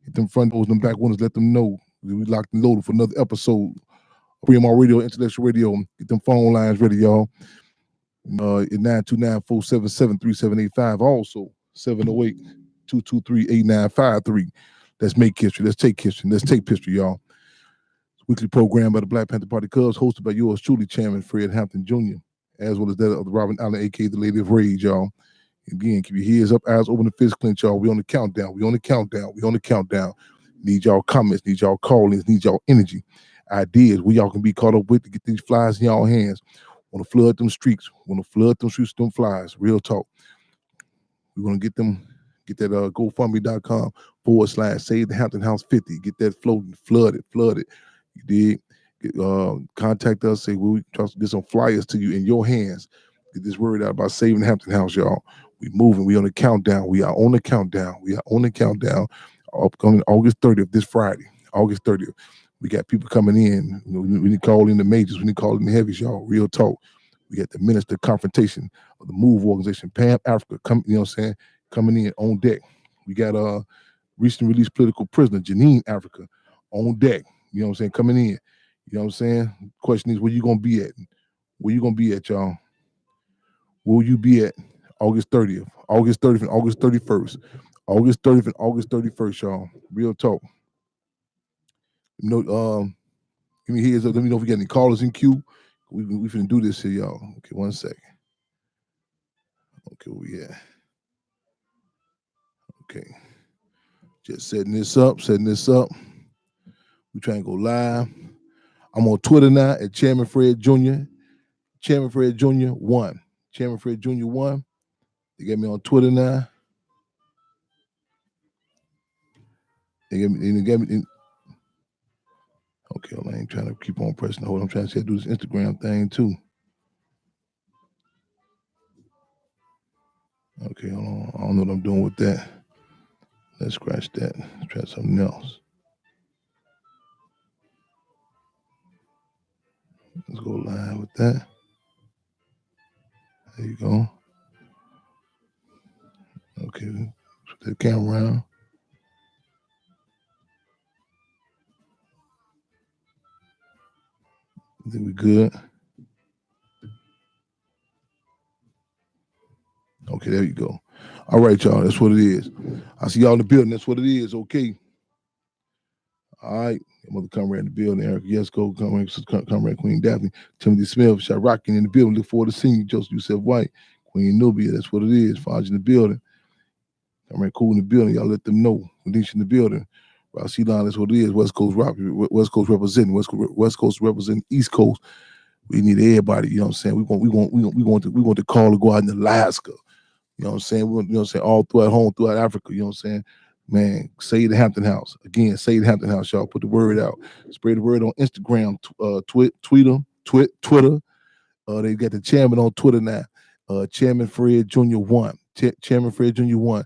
Hit them front doors, them back windows, let them know. We locked and loaded for another episode. PMR Radio, Intellectual Radio. Get them phone lines ready, y'all. At 929-477-3785. Also, 708-223-8953. Let's make history. Let's take history. Let's take history, y'all. Weekly program by the Black Panther Party Cubs, hosted by yours truly, Chairman Fred Hampton Jr., as well as that of the Robin Allen, a.k.a. the Lady of Rage, y'all. Again, keep your ears up, eyes open, and fists clenched, y'all. We on the countdown. We on the countdown. We on the countdown. Need y'all comments. Need y'all call-ins. Need y'all energy. Ideas where y'all can be caught up with to get these flies in y'all hands. Want to flood them streets. Want to flood them streets with them flies. Real talk. We want to get that GoFundMe.com/Save the Hampton House 50. Get that floating, flood it. You did. Contact us. Say we try to get some flyers to you in your hands. Get this word out about saving the Hampton House, y'all. We moving. We on the countdown. We are on the countdown. Upcoming August 30th, this Friday. August 30th. We got people coming in. We need to call in the majors. We need to call in the heavies, y'all. Real talk. We got the Minister Confrontation of the MOVE organization, Pam Africa, coming in on deck. We got recently released political prisoner, Janine Africa, on deck. Coming in. You know what I'm saying? Question is, where you gonna be at? Where you gonna be at, y'all? Where will you be at August 30th? August 30th and August 31st. August 30th and August 31st, y'all. Real talk. Give me heads up. Let me know if we got any callers in queue. We finna do this here, y'all. Okay, 1 second. Okay, where we at? Okay. Just setting this up. We trying to go live. I'm on Twitter now at Chairman Fred Jr. Chairman Fred Jr. 1. Chairman Fred Jr. 1. They got me on Twitter now. They got me. Okay, I ain't trying to keep on pressing the hold. I'm trying to do this Instagram thing too. Okay, hold on. I don't know what I'm doing with that. Let's scratch that. Let's try something else. Let's go live with that. There you go. Okay, put the camera around. I think we good. Okay, there you go. All right, y'all. That's what it is. I see y'all in the building. That's what it is. Okay. All right. Mother Comrade in the building. Eric Yesko, Comrade Queen Daphne. Timothy Smith, Shot Rockin' in the building. Look forward to seeing you. Joseph Yusef White. Queen Nubia. That's what it is. Faj in the building. Comrade Cool in the building. Y'all let them know. Manish in the building. Ross Line, that's what it is. West Coast representing. West Coast representing East Coast. We need everybody. You know what I'm saying? We want the call to go out in Alaska. You know what I'm saying? All throughout home, throughout Africa. You know what I'm saying? Man, say the Hampton House. Again, say the Hampton House, y'all. Put the word out. Spread the word on Instagram, Twitter. They got the chairman on Twitter now. Chairman Fred Jr. 1. Chairman Fred Jr. 1.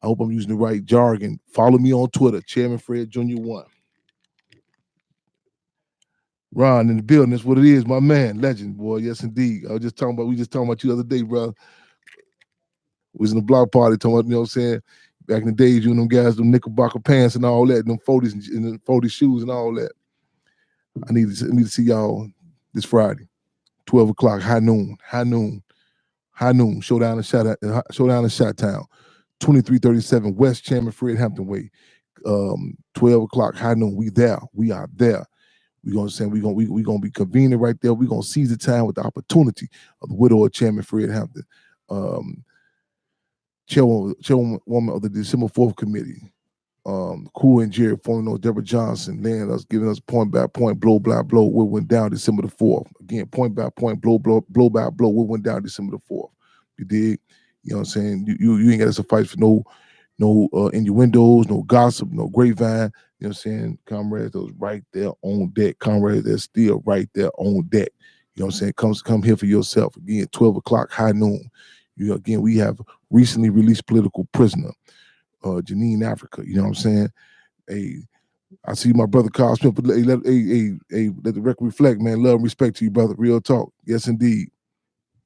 I hope I'm using the right jargon. Follow me on Twitter, Chairman Fred Jr. 1. Ron in the building, that's what it is, my man. Legend, boy. Yes, indeed. We just talking about you the other day, bro. We was in the block party talking about, you know what I'm saying? Back in the days, you and them guys, them Knickerbocker pants and all that, and them 40s and the 40 shoes and all that. I need to see y'all this Friday, 12 o'clock, high noon. Showdown in Shot Town, 2337 West Chairman Fred Hampton Way. 12 o'clock, high noon. We there. We are there. We're gonna be convening right there. We're gonna seize the time with the opportunity of the widow of Chairman Fred Hampton. Chairwoman of the December 4th committee. Cool and Jerry, formerly known as Deborah Johnson, giving us point by point, blow by blow, what went down December the 4th. Again, point by point, blow by blow, what went down December the 4th. You dig? You know what I'm saying? You ain't got to suffice for no innuendos, no gossip, no grapevine. You know what I'm saying? Comrades, those right there on deck. Comrades, they're still right there on deck. You know what I'm saying? Come here for yourself. Again, 12 o'clock, high noon. Again, we have recently released political prisoner, Janine Africa. You know what I'm saying? I see my brother Carl Smith. Let the record reflect, man. Love and respect to you, brother. Real talk. Yes, indeed.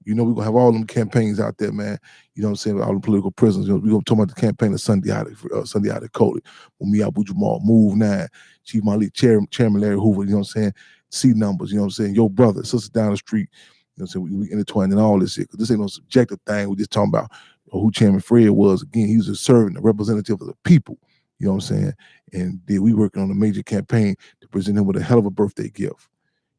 You know, we're gonna have all them campaigns out there, man. You know what I'm saying? All the political prisoners. You know, we're gonna talk about the campaign of Sunday out of Cody. When me Abu Jamal, Move 9, Chief Malik, Chairman Larry Hoover, you know what I'm saying? C numbers, you know what I'm saying? Your brother, sister down the street, you know what I'm saying? We intertwined in all this shit. Cause this ain't no subjective thing. We just talking about who Chairman Fred was. Again, he was a servant, a representative of the people. You know what I'm saying? And then we working on a major campaign to present him with a hell of a birthday gift.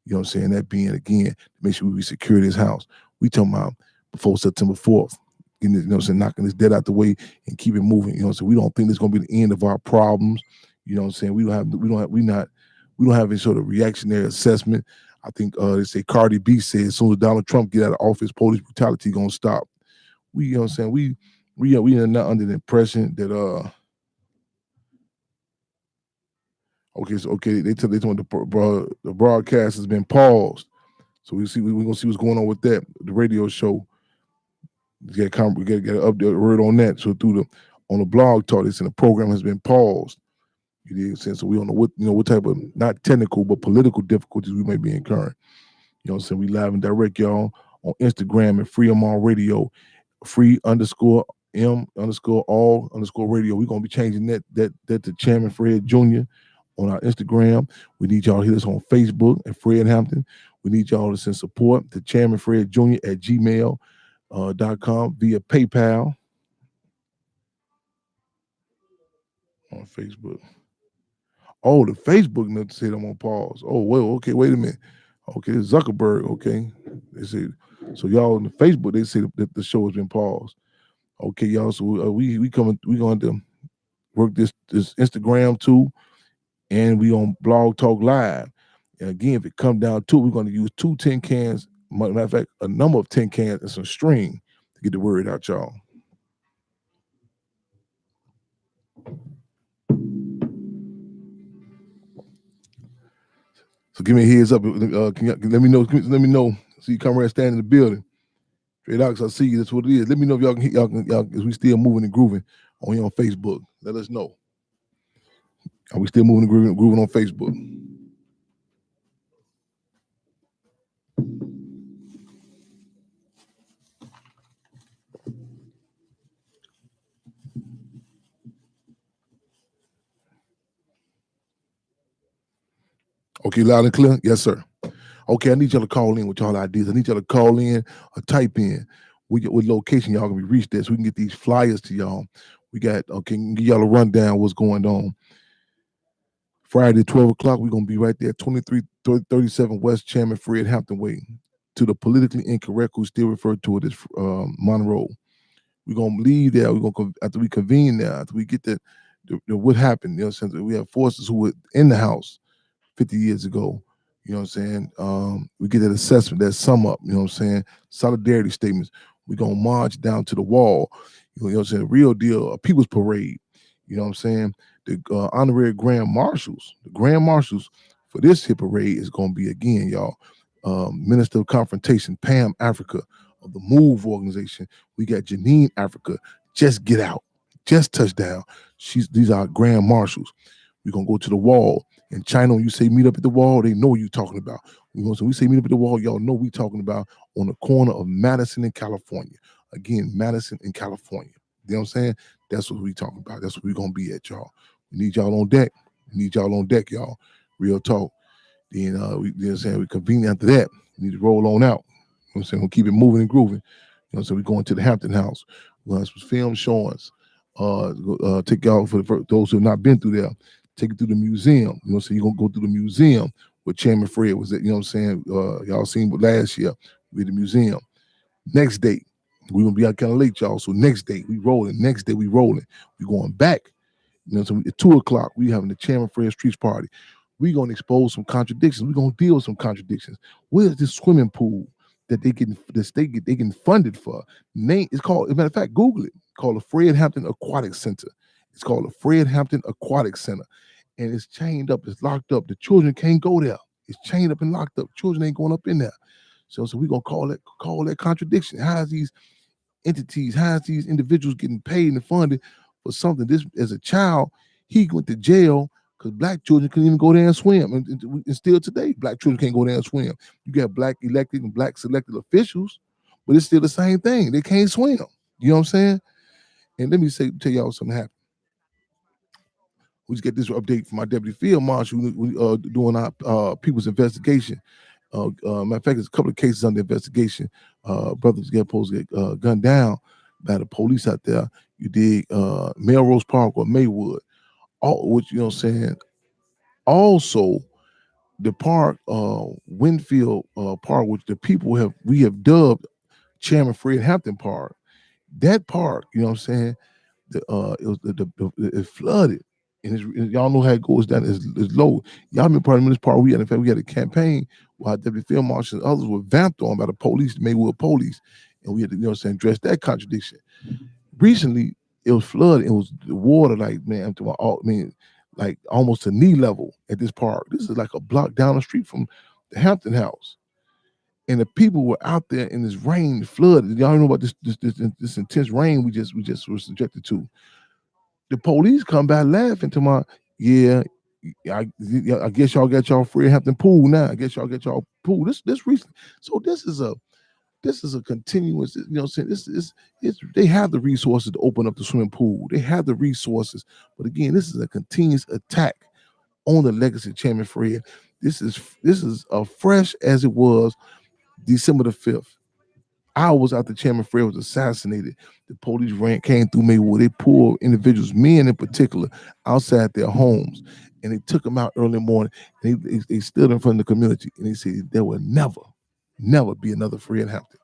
You know what I'm saying? That being, again, to make sure we secure this house. We talking about before September 4th, you know what I'm saying, knocking this debt out the way and keep it moving. You know what I'm saying? We don't think this is gonna be the end of our problems. You know what I'm saying? We don't have any sort of reactionary assessment. I think they say Cardi B said as soon as Donald Trump get out of office, police brutality gonna stop. We, you know what I'm saying? We are not under the impression that they told the broadcast has been paused. So we're gonna see what's going on with that. The radio show. We get an update word on that. So on the blog talk, they said the program has been paused. You know what I'm saying? So we don't know what type of not technical but political difficulties we may be incurring. You know what I'm saying? We live and direct y'all on Instagram at Free MR Radio, free_M_all_radio. We're gonna be changing that to Chairman Fred Jr. on our Instagram. We need y'all to hit us on Facebook at Fred Hampton. We need y'all to send support to Chairman Fred Jr. at gmail.com via PayPal on Facebook. Oh, the Facebook note said I'm on pause. Oh, well, okay, wait a minute. Okay, Zuckerberg, okay. They said, so y'all on the Facebook, they say that the show has been paused. Okay, y'all, so we going to work this Instagram too, and we on Blog Talk Live. And again, if it come down to it, we're going to use 2 tin cans, matter of fact, a number of tin cans and some string to get the word out, y'all. So give me a heads up. Let me know. Let me know. See you come right stand in the building. Straight out, 'cause I see you. That's what it is. Let me know if y'all is we still moving and grooving on Facebook. Let us know. Are we still moving and grooving on Facebook? Okay, loud and clear? Yes, sir. Okay, I need y'all to call in with y'all ideas. I need y'all to call in or type in with location y'all gonna be reached at so we can get these flyers to y'all. We got, give y'all a rundown what's going on. Friday, 12 o'clock, we're gonna be right there, 2337 West Chairman Fred Hampton Way, to the politically incorrect who still referred to it as Monroe. We're gonna leave there. We're gonna after we convene there, after we get the what happened. You know what I'm saying? We have forces who were in the house 50 years ago. You know what I'm saying? We get that assessment, that sum up, you know what I'm saying? Solidarity statements. We're gonna march down to the wall. You know what I'm saying? Real deal, a people's parade. You know what I'm saying? The honorary grand marshals, the grand marshals for this hit parade is gonna be again, y'all. Minister of Confrontation, Pam Africa of the MOVE organization. We got Janine Africa, Just Get Out, Just Touchdown. These are grand marshals. We're gonna go to the wall. In China, when you say meet up at the wall, they know what you're talking about. We say meet up at the wall, y'all know we talking about on the corner of Madison and California. Again, Madison and California. You know what I'm saying? That's what we talking about. That's what we're gonna be at, y'all. We need y'all on deck. We need y'all on deck, y'all. Real talk. Then you know what I'm saying? We convene after that. We need to roll on out. You know what I'm saying? We'll keep it moving and grooving. You know what I'm saying? We're going to the Hampton House. We'll have some film showings. Take y'all for those who have not been through there. Take it through the museum. You know, so you're gonna go through the museum where Chairman Fred was at. You know what I'm saying? Y'all seen last year with the museum. Next date, we're gonna be out kind of late, y'all. So next date, we rolling. Next day, we rolling. We going back. You know, so at 2 o'clock, we having the Chairman Fred Streets party. We're gonna expose some contradictions. We're gonna deal with some contradictions. Where's this swimming pool that they getting funded for? It's called, as a matter of fact, Google it. Called the Fred Hampton Aquatic Center. It's called the Fred Hampton Aquatic Center. And it's chained up, it's locked up. The children can't go there. It's chained up and locked up. Children ain't going up in there. So we're gonna call that contradiction. How is these entities, how is these individuals getting paid and funded for something? This, as a child, he went to jail because black children couldn't even go there and swim. And still today, black children can't go there and swim. You got black elected and black selected officials, but it's still the same thing. They can't swim. You know what I'm saying? And let me tell y'all something happened. We just get this update from my deputy field marshal. We doing our people's investigation. Matter of fact, there's a couple of cases under investigation. Brothers get supposed to get gunned down by the police out there. You dig Melrose Park or Maywood, all which you know what I'm saying. Also, the park, Winfield Park, which we have dubbed Chairman Fred Hampton Park. That park, you know what I'm saying. It flooded. And y'all know how it goes down. It's low. Y'all been part of this part. In fact, we had a campaign while Deputy Field Marshal and others were vamped on by the police, the Maywood police, and we had to, you know what I'm saying, address that contradiction. Recently, it was flooded. It was the water, like man, like almost to knee level at this park. This is like a block down the street from the Hampton House, and the people were out there in this rain, flood. Y'all know about this intense rain we just were subjected to. The police come back laughing to my, yeah, I guess y'all got y'all Fred Hampton pool now. I guess y'all get y'all pool. This recent. So this is a continuous, you know what I'm saying? It's they have the resources to open up the swimming pool. They have the resources. But again, this is a continuous attack on the legacy of Chairman Fred. This is fresh as it was December the 5th. Hours after Chairman Fred was assassinated, the police came through Maywood. They pulled individuals, men in particular, outside their homes, and they took them out early in the morning. And they stood in front of the community, and they said there will never be another Fred Hampton.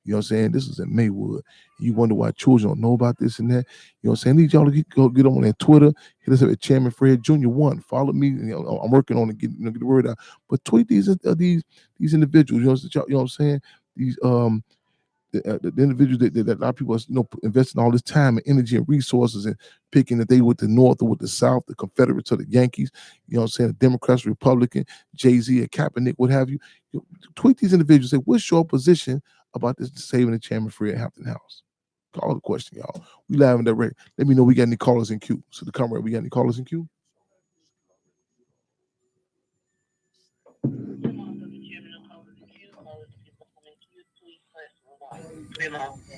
You know what I'm saying? This is in Maywood. You wonder why children don't know about this and that. You know what I'm saying? I need y'all to get on their Twitter. Hit us up at Chairman Fred Jr. 1. Follow me. You know, I'm working on it, get the word out. But tweet these individuals. You know what I'm saying? These the individuals that a lot of people are, investing all this time and energy and resources and picking that they with the North or with the South, the Confederates or the Yankees, you know what I'm saying, the Democrats, Republican, Jay-Z, or Kaepernick, what have you. Tweet these individuals, say, what's your position about this saving the Chairman Fred Hampton House? Call the question, y'all. We live in direct. Let me know we got any callers in queue. So the camera, we got any callers in queue?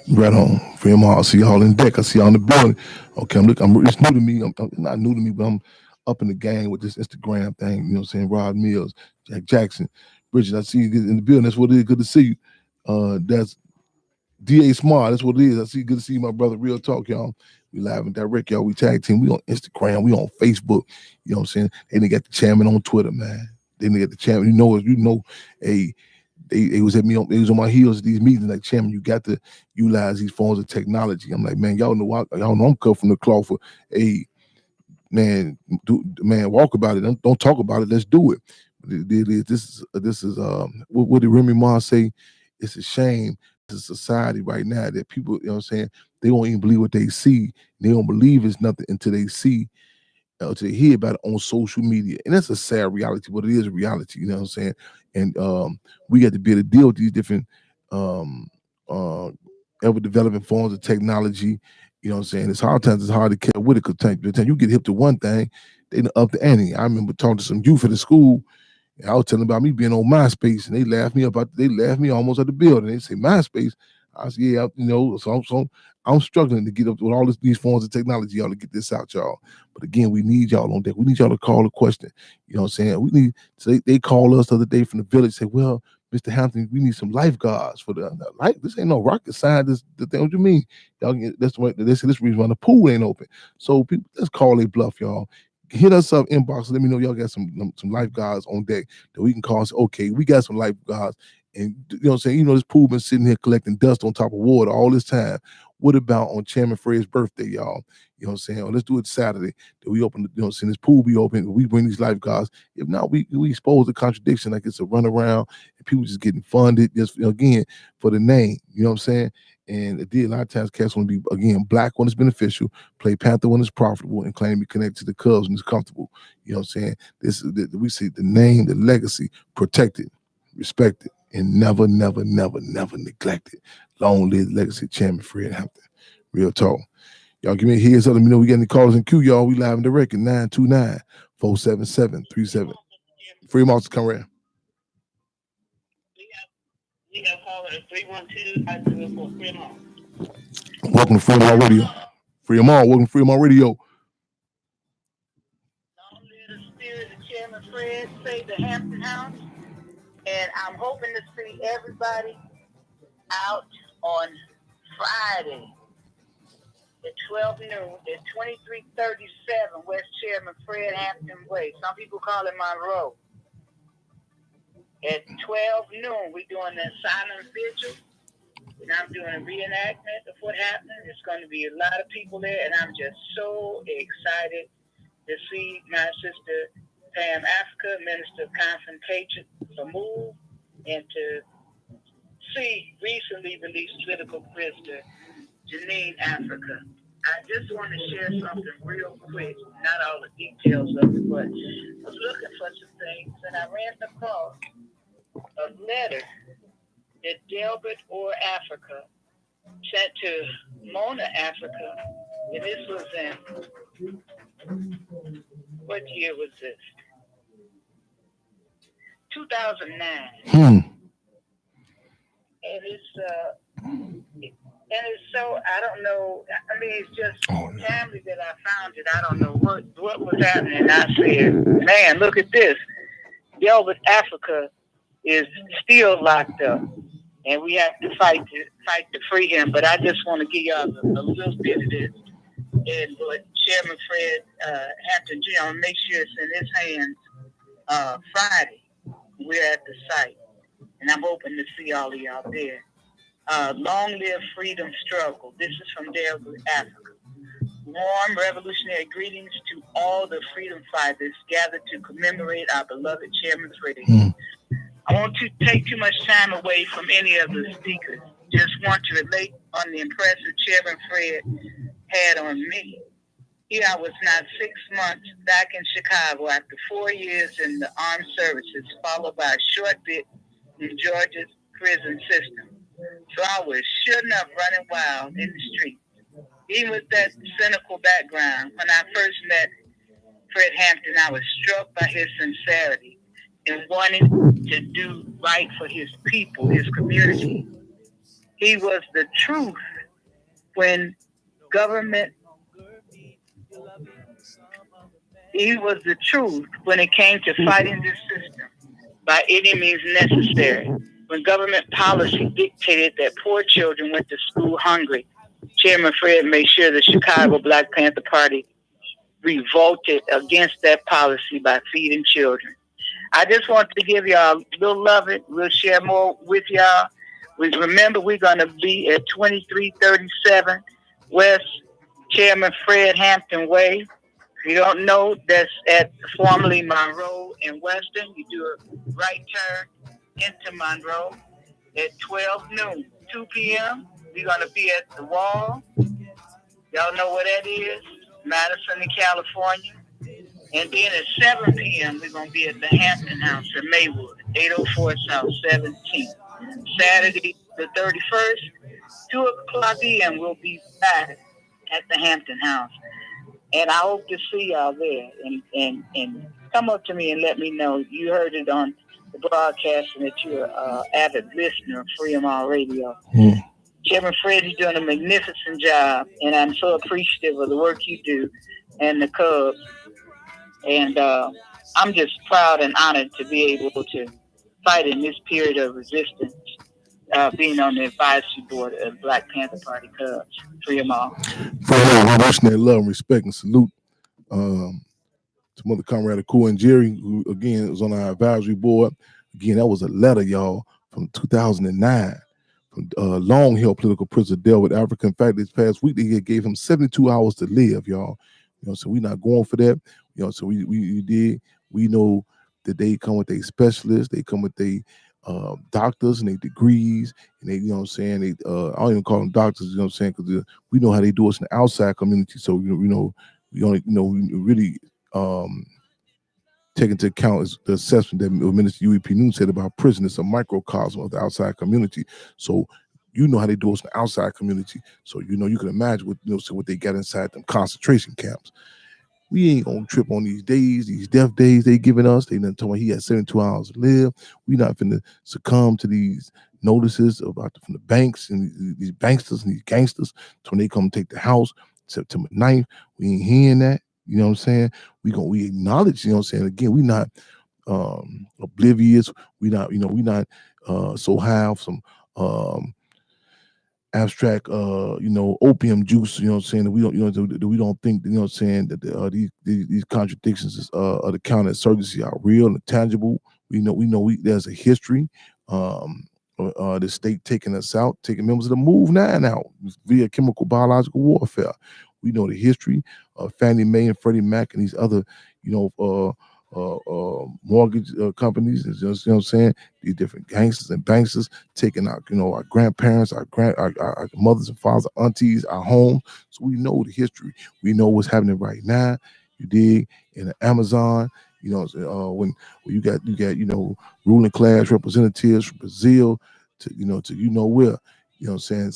Right on. Fremont, I see y'all in deck. I see y'all in the building. Okay, it's new to me. I'm not new to me, but I'm up in the game with this Instagram thing. You know what I'm saying? Rod Mills, Jack Jackson, Bridget, I see you in the building. That's what it is. Good to see you. That's DA Smart. That's what it is. I see. Good to see you, my brother. Real talk, y'all. We live and direct, y'all. We tag team. We on Instagram. We on Facebook. You know what I'm saying? They didn't get the chairman on Twitter, man. They didn't get the chairman. You know, they was they was on my heels at these meetings. Like, Chairman, you got to utilize these forms of technology. I'm like, man, y'all know I'm cut from the cloth for, hey, man, walk about it. Don't talk about it. Let's do it. This is what did Remy Ma say? It's a shame to society right now that people, you know what I'm saying, they won't even believe what they see. They don't believe it's nothing until they see, to hear about it on social media. And that's a sad reality, but it is a reality, you know what I'm saying? And we got to be able to deal with these different ever developing forms of technology. You know what I'm saying? It's hard to catch with it, because by the time you get hip to one thing, they up the ante. I remember talking to some youth at the school, and I was telling them about me being on MySpace, and they laughed me almost at the building. They say, MySpace? I said, yeah, so I'm struggling to get up with all these forms of technology, y'all, to get this out, y'all. But again, we need y'all on deck. We need y'all to call the question. You know what I'm saying? So they call us the other day from the village, say, well, Mr. Hampton, we need some lifeguards for the life. This ain't no rocket science. What you mean? Y'all that's the way they say this reason why the pool ain't open. So people, let's call a bluff, y'all. Hit us up, inbox. Let me know y'all got some lifeguards on deck that we can call. Say, okay, we got some lifeguards. And you know what I'm saying? You know, this pool been sitting here collecting dust on top of water all this time. What about on Chairman Fred's birthday, y'all? You know what I'm saying? Let's do it Saturday. That we open, you know what I'm saying? This pool be open. We bring these lifeguards. If not, we expose the contradiction like it's a runaround and people just getting funded just, again, for the name. You know what I'm saying? And a lot of times cats want to be, again, black when it's beneficial, play Panther when it's profitable, and claim to be connected to the Cubs when it's comfortable. You know what I'm saying? We see the name, the legacy, protected, respected, and never neglected. Long live the legacy of Chairman Fred Hampton. Real talk. Y'all give me a heads up. Let me know we got any callers in queue, y'all. We live in direct at 929-477-37. Free Marks come around. You know, call it 312-504 Fremont. Welcome to Freedom Radio. Freedom All. Welcome to Freedom All Radio. Long live the spirit of Chairman Fred, save the Hampton House. And I'm hoping to see everybody out on Friday at 12 noon at 2337 West Chairman Fred Hampton Way. Some people call it Monroe. At 12 noon, we're doing the silent vigil. And I'm doing a reenactment of what happened. It's going to be a lot of people there, and I'm just so excited to see my sister Pam Africa, Minister of Confrontation, move, and to see recently released political prisoner Janine Africa. I just want to share something real quick, not all the details of it, but I was looking for some things, and I ran across a letter that Delbert or Africa sent to Mona Africa, and this was in, what year was this? 2009. And it's so, I don't know, I mean, it's just family that I found it. I don't know what was happening. I said, man, look at this. Delbert Africa is still locked up, and we have to fight to free him. But I just want to give y'all a little bit of this. And what Chairman Fred Hampton Jr., make sure it's in his hands Friday. We're at the site, and I'm hoping to see all of y'all there. Long live freedom struggle. This is from Delbert, Africa. Warm revolutionary greetings to all the freedom fighters gathered to commemorate our beloved Chairman Fred. I won't take too much time away from any of the speakers. Just want to relate on the impressive Chairman Fred had on me. Here I was not 6 months back in Chicago after 4 years in the armed services, followed by a short bit in Georgia's prison system. So I was sure enough running wild in the streets. Even with that cynical background, when I first met Fred Hampton, I was struck by his sincerity in wanting to do right for his people, his community. He was the truth when government, he was the truth when it came to fighting this system by any means necessary. When government policy dictated that poor children went to school hungry, Chairman Fred made sure the Chicago Black Panther Party revolted against that policy by feeding children. I just want to give y'all a little love it. We'll share more with y'all. Remember, we're going to be at 2337 West Chairman Fred Hampton Way. If you don't know, that's at formerly Monroe and Western. You do a right turn into Monroe at 12 noon, 2 p.m. We're going to be at the Wall. Y'all know where that is? Madison, California. And then at 7 p.m., we're going to be at the Hampton House in Maywood, 804 South 17th. Saturday the 31st, 2 o'clock p.m., we'll be back at the Hampton House. And I hope to see y'all there. And come up to me and let me know you heard it on the broadcast and that you're an avid listener of Freedom All Radio. Chairman Fred is doing a magnificent job, and I'm so appreciative of the work you do and the Cubs. And I'm just proud and honored to be able to fight in this period of resistance, being on the advisory board of Black Panther Party Cubs. Freedom All. We wishing that love and respect and salute to Mother Comrade Cool and Jerry, who again was on our advisory board. Again, that was a letter, y'all, from 2009 from long-held political prisoner Delbert Africa. In fact, this past week they gave him 72 hours to live, y'all. You know, so we're not going for that. You know, so we did. We know that they come with their specialists, they come with their doctors and their degrees, and they, you know what I'm saying, they I don't even call them doctors, you know what I'm saying, because we know how they do us in the outside community. So we really take into account is the assessment that Minister UEP Noon said about prison. It's a microcosm of the outside community. So you know how they do us in the outside community. So you know you can imagine what they got inside them concentration camps. We ain't gonna trip on these days, these death days they giving us. They done told me he had 72 hours to live. We not finna succumb to these notices from the banks and these banksters and these gangsters. So when they come take the house September 9th, we ain't hearing that. You know what I'm saying? We acknowledge, you know what I'm saying? Again, we not oblivious. We not so high off some abstract opium juice, you know what I'm saying, that we don't, that we don't think, you know what I'm saying, that these contradictions of the counterinsurgency are real and tangible. We know there's a history. The state taking us out, taking members of the Move 9 out via chemical biological warfare. We know the history of Fannie Mae and Freddie Mac and these other, mortgage companies. You know what I'm saying? These different gangsters and banksters taking our grandparents, our mothers and fathers, our aunties, our homes. So we know the history. We know what's happening right now. You dig? In the Amazon. When you got ruling class representatives from Brazil to where, saying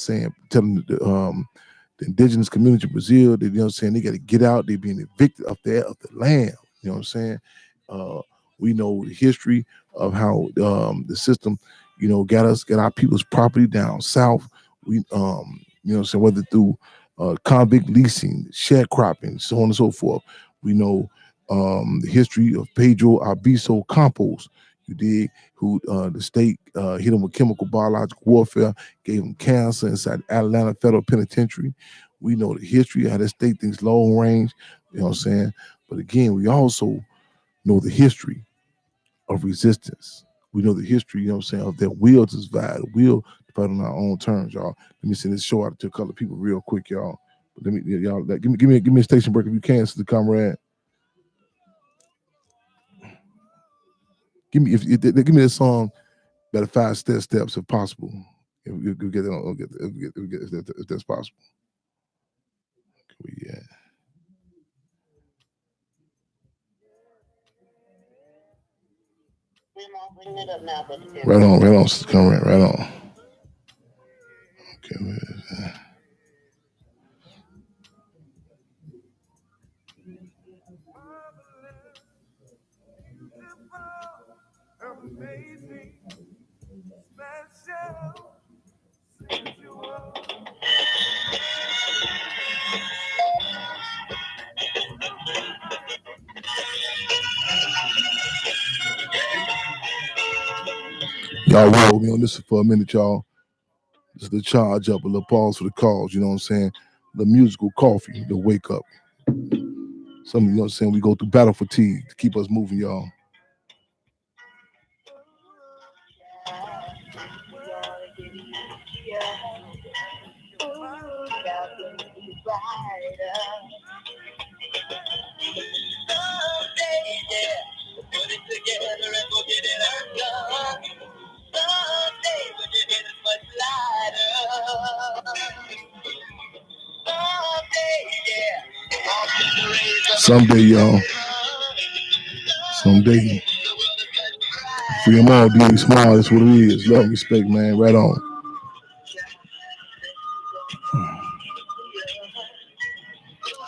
telling the indigenous community of Brazil, they, they got to get out. They're being evicted of the land. You know what I'm saying? We know the history of how the system, got our people's property down south. We, whether through convict leasing, sharecropping, so on and so forth. We know the history of Pedro Albizu Campos, you dig, who the state hit him with chemical biological warfare, gave him cancer inside Atlanta Federal Penitentiary. We know the history of how the state thinks long range, you know what I'm saying? But again, we also know the history of resistance. We know the history, you know what I'm saying, of their will to survive, the will to fight on our own terms, y'all. Let me send this show out to a couple of people real quick, y'all. But give me a station break if you can, Sister Comrade. Give me a song better 5 steps if possible. If we get it, if that's possible. Yeah. Right on, Sister Comrade, right on. Okay, where is that? Amazing, special, sensual. Y'all roll with me on this for a minute, y'all. This is the charge up, a little pause for the cause, you know what I'm saying? The musical coffee, the wake up. Some, you know what I'm saying, we go through battle fatigue to keep us moving, y'all. Put it together and we'll get it undone. Someday we'll get it much lighter. Someday, y'all. Someday. Free them all, D Small, that's what it is. Love, respect, man. Right on.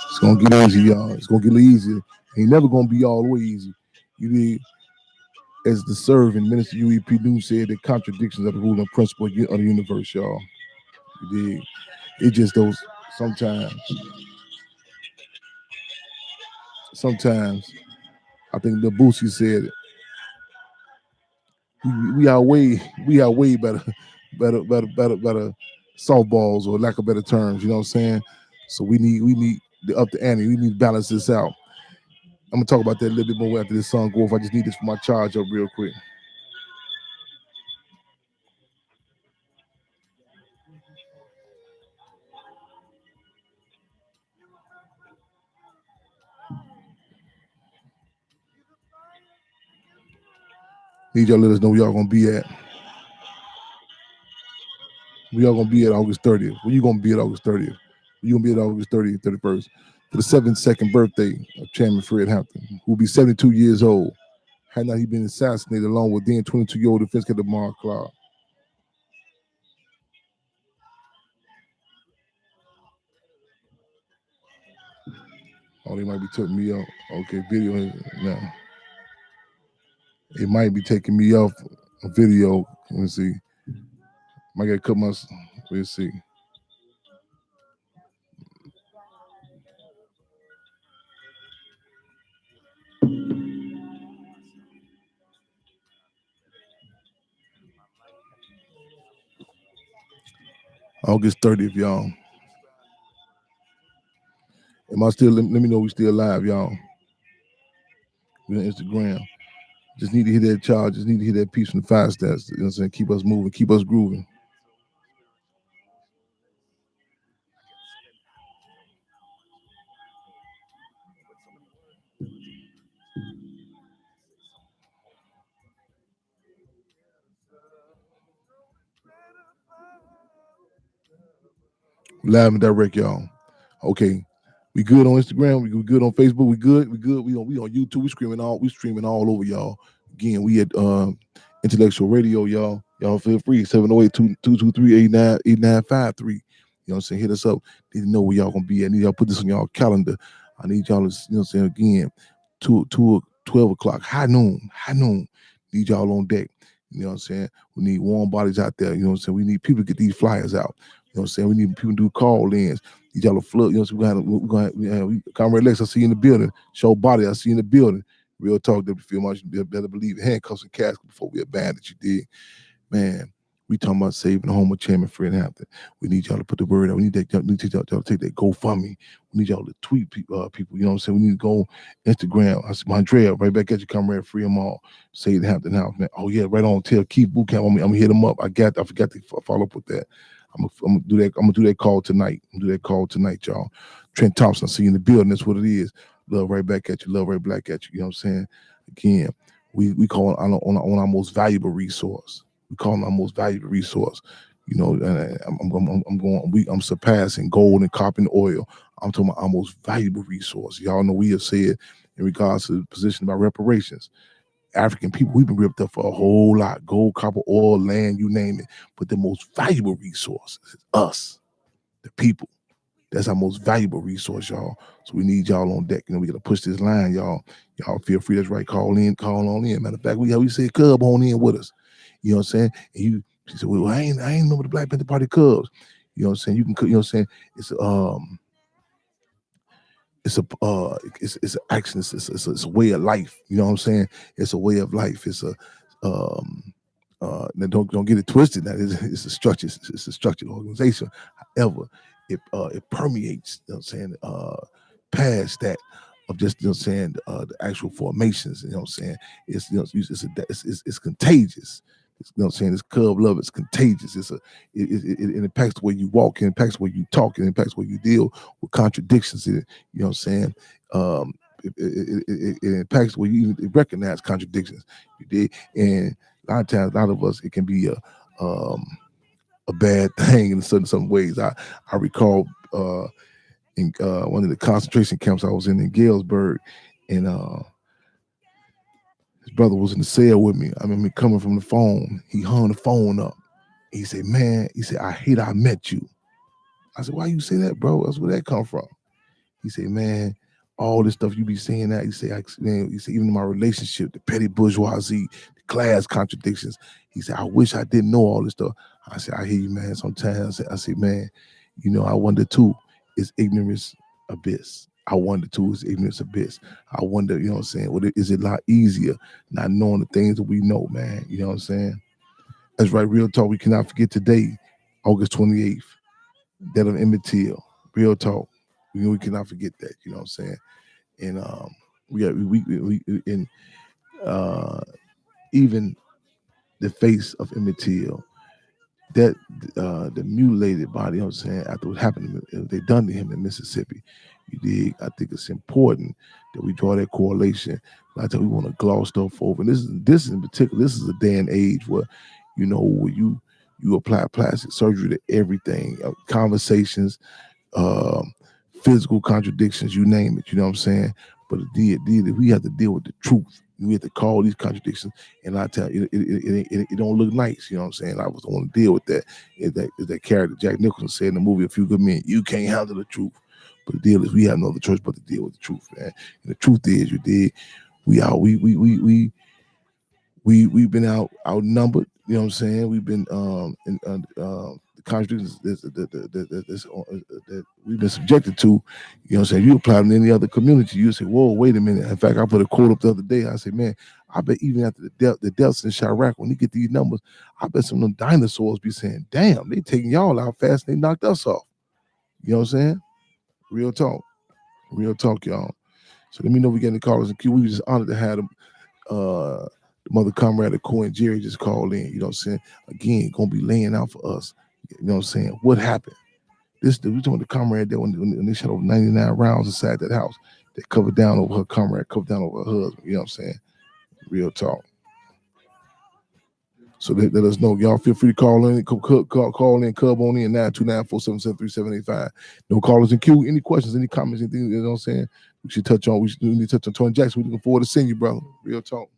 It's gonna get easy, y'all. It's gonna get easier. Ain't never gonna be all the way easy. You need, as the serving Minister UEP News said, the contradictions of the ruling principle of the universe, y'all. You dig? It just those sometimes. I think the Boosie said it. We are way better softballs, or lack of better terms. You know what I'm saying? So we need the up the ante. We need to balance this out. I'm gonna talk about that a little bit more after this song go off. I just need this for my charge up real quick. Need y'all to let us know where y'all gonna be at. We all gonna be at August 30th. Where you gonna be at August 30th? You gonna be at August 30th, 31st for the 72nd birthday of Chairman Fred Hampton, who will be 72 years old. Had not he been assassinated along with then 22-year-old defense captain Mark Clark. Oh, they might be taking me off. Okay, video now. It might be taking me off a video. Let me see. I gotta cut my. Let's see. August 30th, y'all. Am I still? Let me know we still live, y'all. We're on Instagram. Just need to hear that charge. Just need to hear that piece from the 5 steps. You know what I'm saying? Keep us moving. Keep us grooving. Live and direct, y'all. Okay. We good on Instagram. We good on Facebook. We good. We good. We on YouTube. We streaming all over, y'all. Again, we at Intellectual Radio, y'all. Y'all feel free. 708-223-8953. You know what I'm saying? Hit us up. Need to know where y'all gonna be at. Need y'all put this on y'all calendar. I need y'all to, you know what I'm saying, again, 12 o'clock, high noon. Need y'all on deck. You know what I'm saying? We need warm bodies out there. You know what I'm saying? We need people to get these flyers out. You know what I'm saying? We need people to do call-ins. Need y'all to flood. You know what I'm saying? We're gonna Comrade Lex, I see you in the building. Show body, I see you in the building. Real talk, that we feel much better believe handcuffs and caskets before we abandon you, dig? Man, we talking about saving the home of Chairman Fred Hampton. We need y'all to put the word out. We need y'all to take that GoFundMe. We need y'all to tweet people. You know what I'm saying? We need to go Instagram. I see Andrea right back at you, Comrade Free them all. Save the Hampton House, man. Oh yeah, right on. Tell Keith Bootcamp. I'm gonna hit them up. I forgot to follow up with that. I'm gonna do that. I'm gonna do that call tonight. Y'all. Trent Thompson, I see you in the building. That's what it is. Love right back at you. Love right back at you. You know what I'm saying? Again, we call it on our most valuable resource. You know, I'm surpassing gold and copper and oil. I'm talking about our most valuable resource. Y'all know we have said in regards to the position about reparations. African people, we've been ripped up for a whole lot. Gold, copper, oil, land, you name it. But the most valuable resource is us, the people. That's our most valuable resource, y'all. So we need y'all on deck. You know, we gotta push this line, y'all. Y'all feel free. That's right. Call on in. Matter of fact, we say Cub on in with us. You know what I'm saying? And she said, well, I ain't remember the Black Panther Party Cubs. You know what I'm saying? You can, you know what I'm saying? It's an action. It's a way of life. You know what I'm saying? It's a way of life. It's a now don't get it twisted. That it's a structure. It's a structured organization. However, it permeates. You know what I'm saying? Past that of just, you know what I'm saying, the actual formations. You know what I'm saying? It's, you know, it's contagious. You know what I'm saying? This Cub love is contagious. It impacts the way you walk, it impacts the way you talk, it impacts the way you deal with contradictions. You know what I'm saying? It impacts the way you even recognize contradictions. You did, and a lot of times, a lot of us, it can be a bad thing in some ways. I recall in one of the concentration camps I was in Galesburg, and his brother was in the cell with me. I remember coming from the phone. He hung the phone up. He said, man, I hate I met you. I said, why you say that, bro? That's where that come from. He said, man, all this stuff you be saying that. He said, even in my relationship, the petty bourgeoisie, the class contradictions. He said, I wish I didn't know all this stuff. I said, I hear you, man. Sometimes I say, man, you know, I wonder too, is ignorance abyss? I wonder too, is ignorance abyss? I wonder, you know what I'm saying? Is it a lot easier not knowing the things that we know, man? You know what I'm saying? That's right, real talk. We cannot forget today, August 28th, that of Emmett Till. Real talk. We cannot forget that. You know what I'm saying? And even the face of Emmett Till, that the mutilated body, you know what I'm saying, after what happened, they done to him in Mississippi. You dig? I think it's important that we draw that correlation. A lot of times we want to gloss stuff over. And this in particular, this is a day and age where, you know, where you apply plastic surgery to everything, conversations, physical contradictions, you name it. You know what I'm saying? But we have to deal with the truth. We have to call these contradictions, and a lot of times it don't look nice. You know what I'm saying? I don't want to deal with that. Is that character Jack Nicholson said in the movie A Few Good Men? You can't handle the truth. But the deal is, we have no other choice but to deal with the truth, man. And the truth is, we've been outnumbered. You know what I'm saying? We've been in the contradictions that we've been subjected to. You know what I'm saying? You apply it in any other community, you say, "Whoa, wait a minute." In fact, I put a quote up the other day. I said, "Man, I bet even after the deaths in Chirac, when you get these numbers, I bet some of them dinosaurs be saying, 'Damn, they taking y'all out fast. And they knocked us off.'" You know what I'm saying? Real talk, y'all. So let me know if we get any callers in queue. We were just honored to have them. The mother comrade of Coy and Jerry just called in. You know what I'm saying? Again, gonna be laying out for us. You know what I'm saying? What happened? We talking the comrade that when they shot over 99 rounds inside that house, they covered down over her comrade, covered down over her husband. You know what I'm saying? Real talk. So let us know. Y'all feel free to call in, call in, cub on in 929-477-3785. No callers in queue. Any questions, any comments, anything, you know what I'm saying? We should touch on. We need to touch on Tony Jackson. We're looking forward to seeing you, brother. Real talk.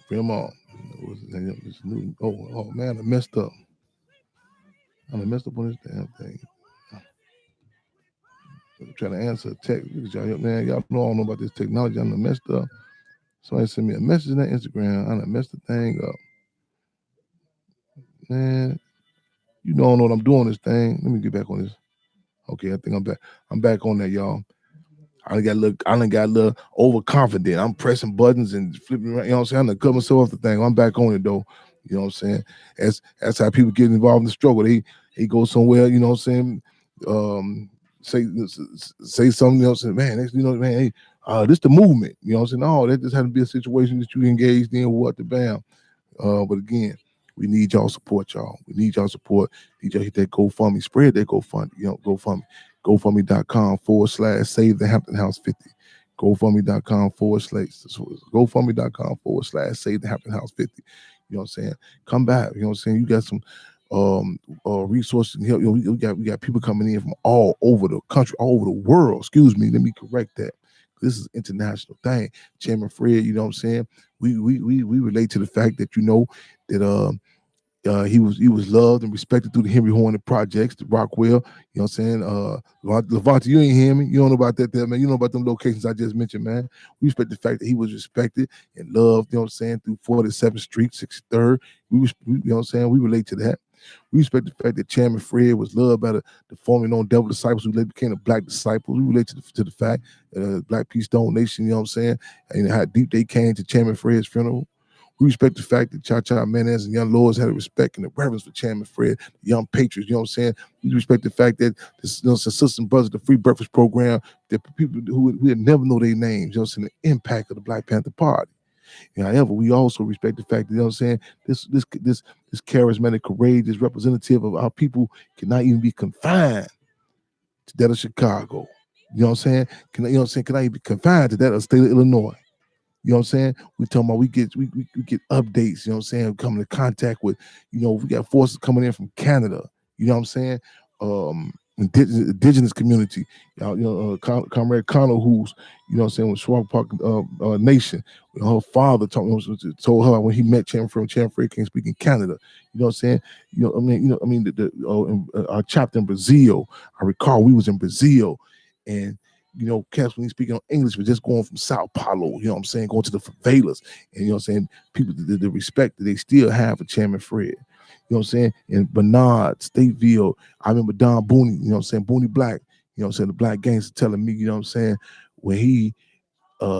Film on. Oh man, I messed up. I messed up on this damn thing. I'm trying to answer a text. Man, y'all know I don't know about this technology. I done messed up. Somebody sent me a message in that Instagram. I done messed the thing up. Man, you don't know what I'm doing this thing. Let me get back on this. Okay, I think I'm back. I'm back on that, y'all. I done got a little overconfident. I'm pressing buttons and flipping around. You know what I'm saying? I done cut myself off the thing. I'm back on it though. You know what I'm saying? That's how people get involved in the struggle. They go somewhere, you know what I'm saying? Say something, you know what I'm saying? Man, you know, man, hey, this the movement. You know what I'm saying? No, that just had to be a situation that you engaged in, what the bam. But again, we need y'all support, y'all. We need y'all support. Need y'all hit that GoFundMe, spread that GoFundMe, GoFundMe. GoFundMe.com/save the Hampton House 50. GoFundMe.com/save the Hampton House 50. You know what I'm saying? Come back. You know what I'm saying? You got some resources and help. You know, we got people coming in from all over the country, all over the world. Excuse me, let me correct that. This is an international thing. Chairman Fred, you know what I'm saying? We relate to the fact that you know that he was loved and respected through the Henry Horner projects, the Rockwell. You know what I'm saying? Levante, you ain't hear me. You don't know about that there, man. You know about them locations I just mentioned, man. We respect the fact that he was respected and loved, you know what I'm saying, through 47th Street, 63rd. You know what I'm saying? We relate to that. We respect the fact that Chairman Fred was loved by the formerly known devil disciples who later became the black disciples. We relate to the fact that Black Peace Stone Nation, you know what I'm saying, and how deep they came to Chairman Fred's funeral. We respect the fact that Cha-Cha Menez and Young Lords had a respect and a reverence for Chairman Fred, the Young Patriots, you know what I'm saying? We respect the fact that this, you know, sisters and brothers, the Free Breakfast Program, that people who we would never know their names, you know what I'm saying, the impact of the Black Panther Party. And however, we also respect the fact that, you know what I'm saying, this charismatic, courageous representative of our people cannot even be confined to that of Chicago. You know what I'm saying? Cannot even be confined to that of the state of Illinois. You know what I'm saying? We talking about we get updates, you know what I'm saying, coming in contact with, you know, we got forces coming in from Canada, you know what I'm saying? Indigenous community, Comrade Connell, who's, you know what I'm saying, with Swamp Park Nation, her father told her when he met Chairman Fred can't speak in Canada. You know what I'm saying? Our chapter in Brazil, I recall we was in Brazil, and you know, cats when he's speaking on English, but just going from Sao Paulo, you know what I'm saying, going to the favelas, and you know what I'm saying, people, the respect that they still have for Chairman Fred. You know what I'm saying? In Bernard, Stateville, I remember Don Booney, you know what I'm saying, Booney Black, you know what I'm saying, the black gangster telling me, you know what I'm saying, when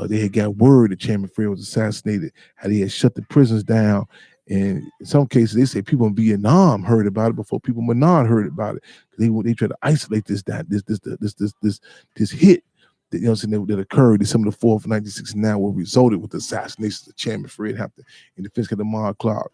they had got word that Chairman Fred was assassinated, how they had shut the prisons down. And in some cases, they say people in Vietnam heard about it before people in Menard heard about it. They tried to isolate this hit that, you know what I'm saying, that occurred December the 4th, 1969, what resulted with the assassinations of Chairman Fred Hampton in the Defense of the Mar Clark.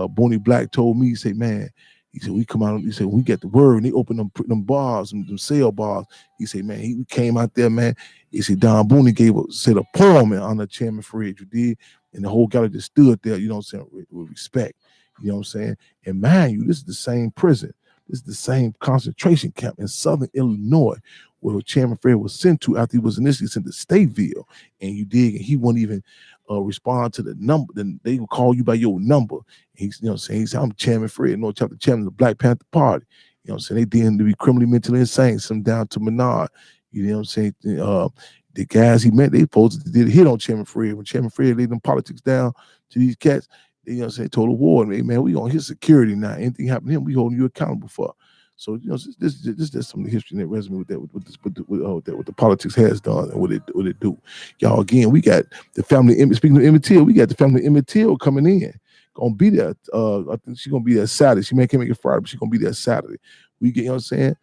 Boney Black told me, he said, man, he said, we come out, he said, we get the word, and they opened them bars, them cell bars. He said, man, we came out there, man. He said, Don Booney said a poem in honor of Chairman Fred, you did, and the whole gallery just stood there, you know what I'm saying, with respect, you know what I'm saying? And mind you, this is the same prison. This is the same concentration camp in Southern Illinois where Chairman Fred was sent to after he was initially sent to Stateville. And you dig, and he wouldn't even respond to the number. Then they would call you by your number. He's, you know what I'm saying, he said, I'm Chairman Fred, North Chapter Chairman of the Black Panther Party. You know what I'm saying? They deemed him to be criminally mentally insane, some down to Menard. You know what I'm saying? The guys he met, they supposed to did a hit on Chairman Fred. When Chairman Fred laid them politics down to these cats, they, you know what I'm saying, told the war, man, we on his security now. Anything happen to him, we holding you accountable for. So, you know, this is some of the history that resonates with that, with the politics has done and what it do. Y'all, again, we got the family. Speaking of Emmett Till, we got the family Emmett Till coming in. Gonna be there. I think she's gonna be there Saturday. She can't make it Friday, but she's gonna be there Saturday. We get, you know what I'm saying.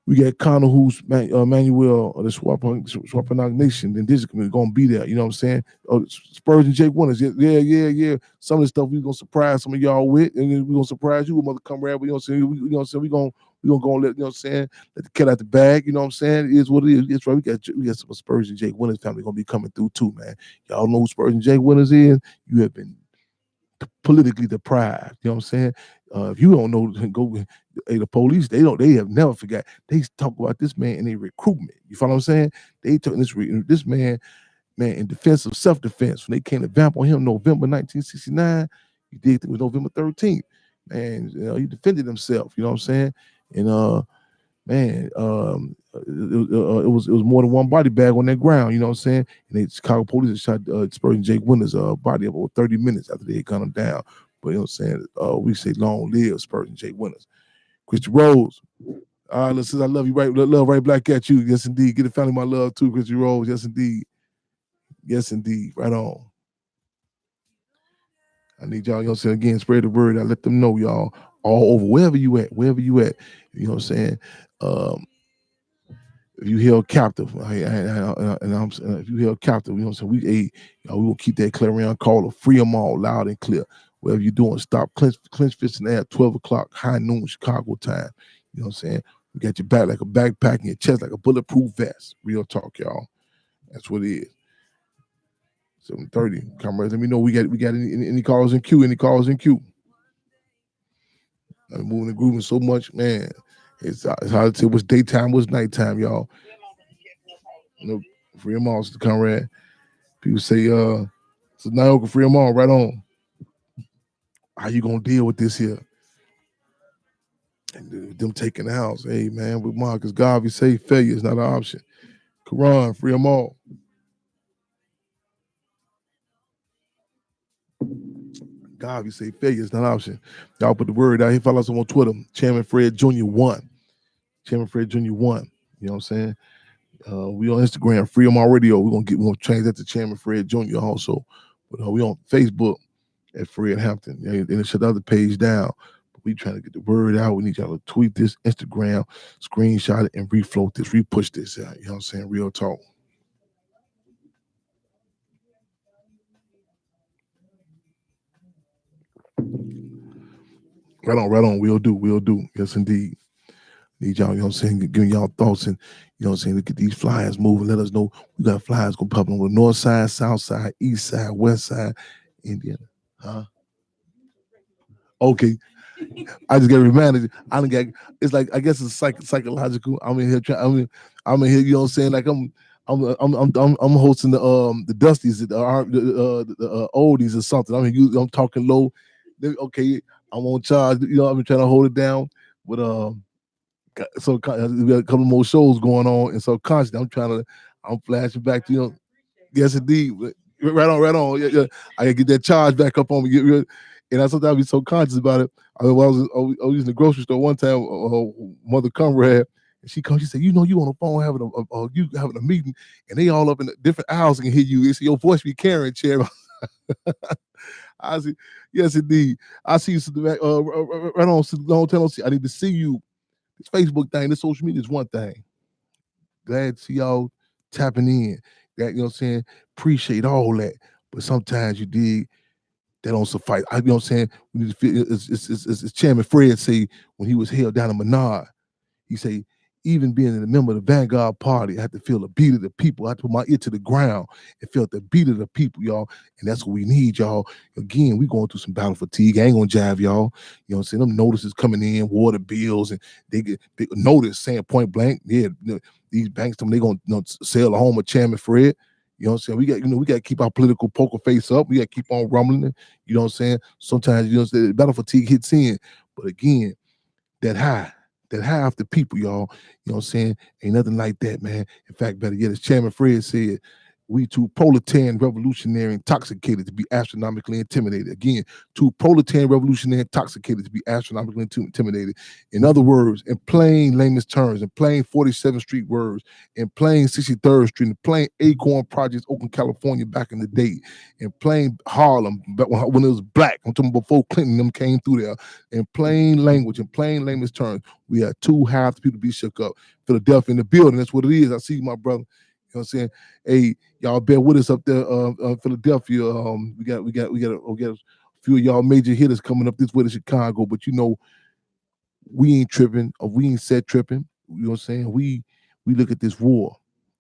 We got Connor, who's Manuel of the Swampanock Nation, and this is gonna be there. You know what I'm saying? Spurs and Jake Winters. Yeah. Some of the stuff we gonna surprise some of y'all with, and then we gonna surprise you with Mother Comrade. You know what I'm saying? We gonna go and let, you know what I'm saying, let the cat out the bag. You know what I'm saying? It is what it is. It's right. We got some Spurs and Jake Winters family gonna be coming through too, man. Y'all know who Spurs and Jake Winters is. You have been politically deprived. You know what I'm saying? If you don't know, go the police. They have never forgot. They talk about this man in a recruitment. You follow what I'm saying? They took this man in defense of self-defense. When they came to vamp on him November 1969, he did. It was November 13th. Man, you know, he defended himself. You know what I'm saying? And man, it was more than one body bag on that ground. You know what I'm saying? And the Chicago police shot Spurs and Jake Winters' body up over 30 minutes after they had gunned him down. But you know what I'm saying? We say long live Spurs and Jake Winters. Christy Rose. All right, listen, I love you, right? Love right back at you. Yes, indeed. Get the family my love too, Christy Rose. Yes, indeed. Yes, indeed. Right on. I need y'all, you know what I'm saying? Again, spread the word. I let them know, y'all, all over, wherever you at. You know what I'm saying? If you held captive, if you held captive, you know what I'm saying? We will keep that clarion call of free them all, loud and clear. Whatever you're doing, stop, clench fists in the air at 12 o'clock, high noon, Chicago time. You know what I'm saying? We got your back like a backpack and your chest like a bulletproof vest. Real talk, y'all. That's what it is. 7:30. Comrades, let me know we got any calls in queue. Any calls in queue? I'm moving and grooving so much, man. It's hard to say what's daytime, what's nighttime, y'all. You know, free them all, comrade. People say, so now can free them all, right on. How you gonna deal with this here? And them taking the house. Hey, man, with Marcus Garvey say failure is not an option. Quran, free them all. Garvey say failure is not an option. Y'all put the word out here. Follow us on Twitter. Chairman Fred Jr. 1. Chairman Fred Jr. 1. You know what I'm saying? We on Instagram, Free Them All Radio. We're gonna change that to Chairman Fred Jr. also. But we on Facebook at Fred Hampton. And shut the other page down. But we trying to get the word out. We need y'all to tweet this, Instagram, screenshot it, and refloat this, repush this out. You know what I'm saying? Real talk. Right on. We'll do. Yes, indeed. Need y'all, you know what I'm saying, giving y'all thoughts and, you know what I'm saying, look at these flyers moving. Let us know we got flyers going to pop on the north side, south side, east side, west side, Indiana. Huh? Okay. I just get reminded. I don't get. It's like, I guess it's psychological. I'm in here, you know what I'm saying, like I'm hosting the Dusties, the oldies or something. I'm talking low. Okay, I'm on charge. You know, I've been trying to hold it down, but so we got a couple more shows going on, and so constantly I'm flashing back to, you know, yes indeed, right on. Yeah. I gotta get that charge back up on me. And I sometimes be so conscious about it. I was in the grocery store one time. Mother Comrade, and she comes. She said, "You know, you on the phone having a meeting, and they all up in the different aisles and can hear you. It's your voice be carrying, chair." I see. Yes, indeed. I see you right on. Don't tell us. I need to see you. This Facebook thing, this social media is one thing. Glad to see y'all tapping in. That, you know what I'm saying? Appreciate all that. But sometimes you dig, that don't suffice. You know what I'm saying? We need to feel, it's Chairman Fred say when he was held down in Menard, he say, even being a member of the Vanguard Party, I had to feel the beat of the people. I had to put my ear to the ground and felt the beat of the people, y'all. And that's what we need, y'all. Again, we going through some battle fatigue. I ain't gonna jive, y'all. You know what I'm saying? Them notices coming in, water bills, and they get notice saying point blank, yeah, these banks, they gonna sell a home of Chairman Fred. You know what I'm saying? We got to keep our political poker face up. We got to keep on rumbling. You know what I'm saying? Sometimes, you know, the battle fatigue hits in. But again, that high, that half the people, y'all, you know what I'm saying, ain't nothing like that, man. In fact, better yet, as Chairman Fred said, we too proletarian, revolutionary, intoxicated to be astronomically intimidated. Again, too proletarian, revolutionary, intoxicated to be astronomically intimidated. In other words, in plain layman's terms, in plain 47th Street words, in plain 63rd Street, in plain Acorn Projects, Oakland, California, back in the day, in plain Harlem, back when it was black, I'm talking before Clinton them came through there, in plain language, in plain layman's terms, we had two halves of people to be shook up. Philadelphia in the building, that's what it is. I see you, my brother. You know what I'm saying? Hey, y'all bear with us up there, Philadelphia. We got a few of y'all major hitters coming up this way to Chicago, but you know, we ain't tripping, or we ain't set tripping. You know what I'm saying? We look at this war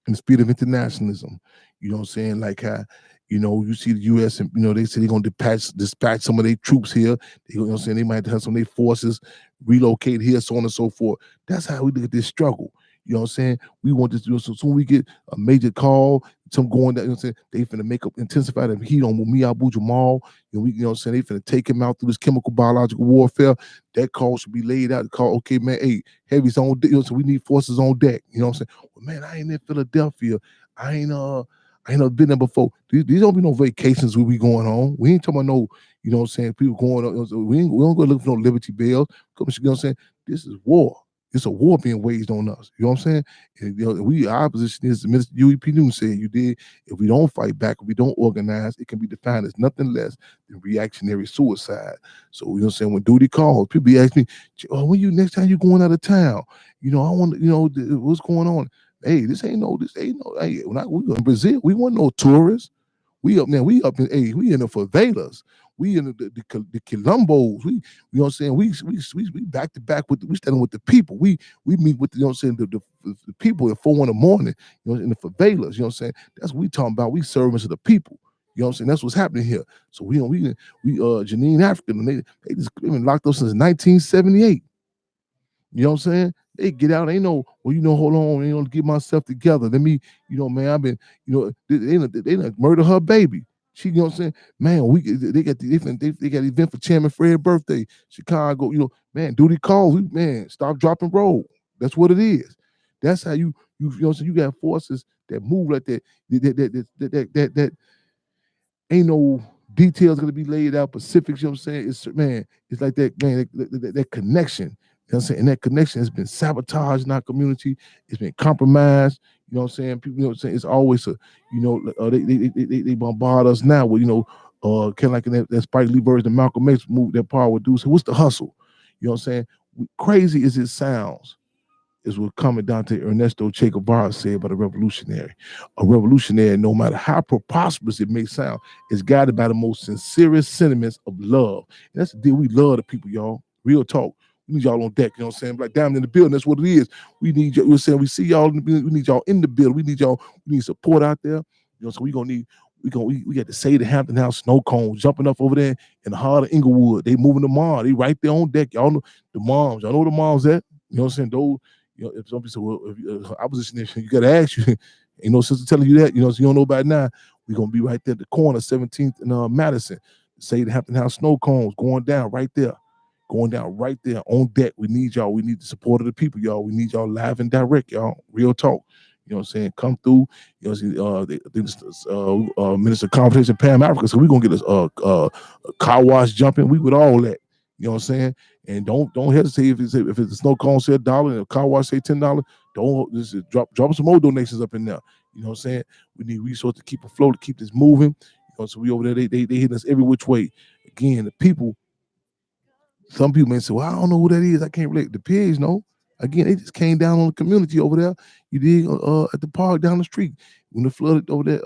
in the spirit of internationalism. You know what I'm saying? Like how, you know, you see the U.S. and, you know, they say they're going to dispatch some of their troops here. You know what I'm saying? They might have to have some of their forces relocate here, so on and so forth. That's how we look at this struggle. You know what I'm saying? We want this to do so soon we get a major call, some going down, you know what I'm saying? They finna intensify the heat on Mumia Abu Jamal. You know what I'm saying? They finna take him out through this chemical biological warfare. That call should be laid out. The call, okay, man, hey, heavy's on deck, you know, so we need forces on deck. You know what I'm saying? Well, man, I ain't in Philadelphia. I ain't never been there before. These don't be no vacations we going on. We ain't talking about no, you know what I'm saying, people going on. We don't go look for no Liberty Bells. You know what I'm saying? This is war. It's a war being waged on us. You know what I'm saying? And, you know, our position is, the Minister UEP News said, you did, if we don't fight back, if we don't organize, it can be defined as nothing less than reactionary suicide. So, you know what I'm saying? When duty calls, people ask me, oh, next time you going out of town? You know, I want to, you know, what's going on? Hey, this ain't no, hey, we in Brazil, we want no tourists. We up in we in the favelas. We in the Quilombos. You know what I'm saying? We back to back we standing with the people. We meet with, you know what I'm saying, the people at 4 in the morning, you know, in the favelas. You know what I'm saying? That's what we talking about. We servants of the people. You know what I'm saying? That's what's happening here. So we Janine African, they just been locked up since 1978. You know what I'm saying? They get out, ain't no, well, you know, hold on, you know, get myself together. Let me, you know, man, I've been, you know, they murder her baby. She, you know what I'm saying? Man, they got they got the event for Chairman Fred's birthday, Chicago, you know, man, duty calls, man, stop, drop, and roll. That's what it is. That's how you know what I'm saying? You got forces that move like that that ain't no details gonna be laid out, specifics, you know what I'm saying? It's like that, man, that connection. You know what I'm saying? And that connection has been sabotaged in our community. It's been compromised. You know what I'm saying? People, you know what I'm saying? It's always a, you know, they bombard us now with, you know, kind of like in that Spike Lee version, Malcolm X movie, that part would do. So what's the hustle? You know what I'm saying? Crazy as it sounds, is what Commandante Ernesto Che Guevara said about a revolutionary. A revolutionary, no matter how preposterous it may sound, is guided by the most sincerest sentiments of love. And that's the deal. We love the people, y'all. Real talk. We need y'all on deck, you know what I'm saying? Like diamond in the building, that's what it is. We need y'all, you know what I'm saying? We see y'all in the building, we need y'all in the building. We need support out there. You know, so we got to say the Hampton House snow cones jumping up over there in the heart of Inglewood. They moving to Mars. They right there on deck. Y'all know the moms. Y'all know where the moms at. You know what I'm saying? Those, you know, if somebody said, well, if opposition, you got to ask you, ain't no sister telling you that, you know, so you don't know about it now. We're going to be right there at the corner, 17th and Madison. Say the Hampton House snow cones going down right there. Going down right there on deck. We need y'all. We need the support of the people, y'all. We need y'all live and direct, y'all. Real talk. You know what I'm saying? Come through. You know, Minister of Conversation Pam Africa. So we're going to get a car wash jumping. We with all that. You know what I'm saying? And don't hesitate if it's a snow cone say $1 and a car wash say $10. Don't just drop some more donations up in there. You know what I'm saying? We need resources to keep afloat, to keep this moving. You know, so we over there, they hitting us every which way. Again, the people, some people may say, well, I don't know who that is. I can't relate. The pigs, no. Again, they just came down on the community over there. You did at the park down the street. When it flooded over there,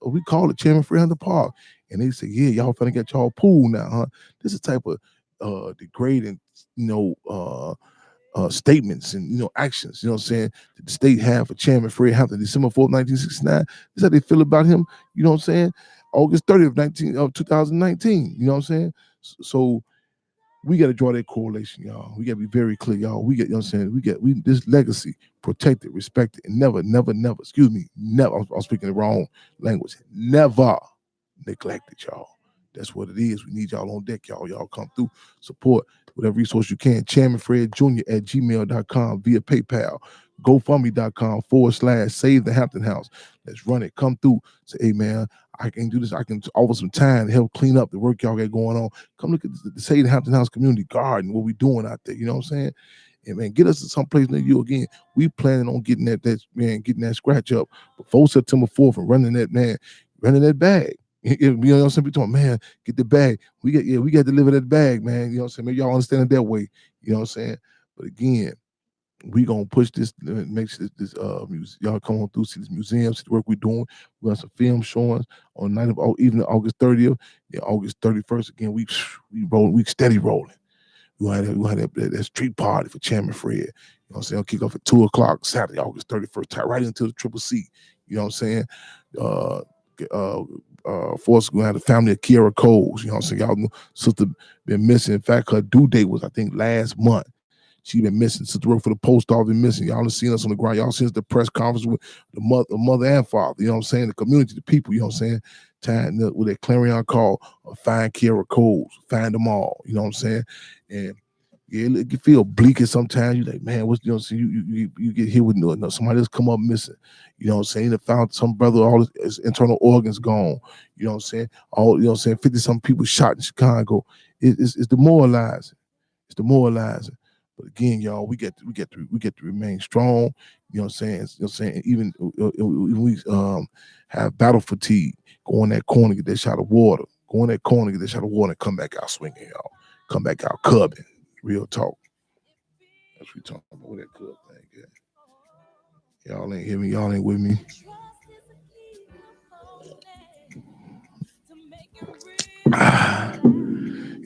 we call it Chairman Fred the Park. And they say, yeah, y'all finna get y'all pool now, huh? This is type of degrading, you know, statements and, you know, actions, you know what I'm saying, that the state have for Chairman Fred Hampton, December 4th, 1969. This is how they feel about him, you know what I'm saying? August 30th, 2019, you know what I'm saying? So we got to draw that correlation, y'all. We got to be very clear, y'all. We get, you know what I'm saying? We this legacy, protect it, respect it, and never, excuse me, never, I'm speaking the wrong language, never neglect it, y'all. That's what it is. We need y'all on deck, y'all. Y'all come through, support. whatever resource you can. Chairman Fred Jr. at gmail.com via PayPal. GoFundMe.com/Save the Hampton House. Let's run it. Come through. Say, hey man, I can do this. I can offer some time to help clean up the work y'all got going on. Come look at the Save the Hampton House Community Garden, what we doing out there. You know what I'm saying? And man, get us to someplace near you again. We planning on getting getting that scratch up before September 4th and running that bag. You know what I'm saying? We talking, man, get the bag. We got to deliver that bag, man. You know what I'm saying? Maybe y'all understand it that way. You know what I'm saying? But again, we gonna push this, make sure this y'all come on through, see this museum, see the work we're doing. We got some film showings on night of evening August 30th, August 31st. Again, we steady rolling. We gonna have that street party for Chairman Fred. You know what I'm saying? I'll kick off at 2:00 Saturday, August 31st. Tie right into the Triple C. You know what I'm saying? For us, we're gonna have the family of Kiara Coles. You know what I'm saying? Y'all know sister been missing. In fact, her due date was, I think, last month. She been missing. Sister worked for the post office, been missing. Y'all done seen us on the ground. Y'all seen us at the press conference with the mother and father. You know what I'm saying? The community, the people. You know what I'm saying? Time with that clarion call of find Kiara Coles, find them all. You know what I'm saying? And yeah, it can feel bleak at sometimes. You like, man, what's, you know what I'm saying? You get hit with somebody else come up missing. You know what I'm saying? They found some brother, all his internal organs gone. You know what I'm saying? All, you know what I'm saying? 50-some people shot in Chicago. It's demoralizing. It's demoralizing. But again, y'all, we get to remain strong. You know what I'm saying? You know what I'm saying? Even we have battle fatigue. Go in that corner, get that shot of water. Go in that corner, get that shot of water, and come back out swinging, y'all. Come back out cubbing. Real talk. That's what we talking about. What that cub thing is. Y'all ain't hear me. Y'all ain't with me.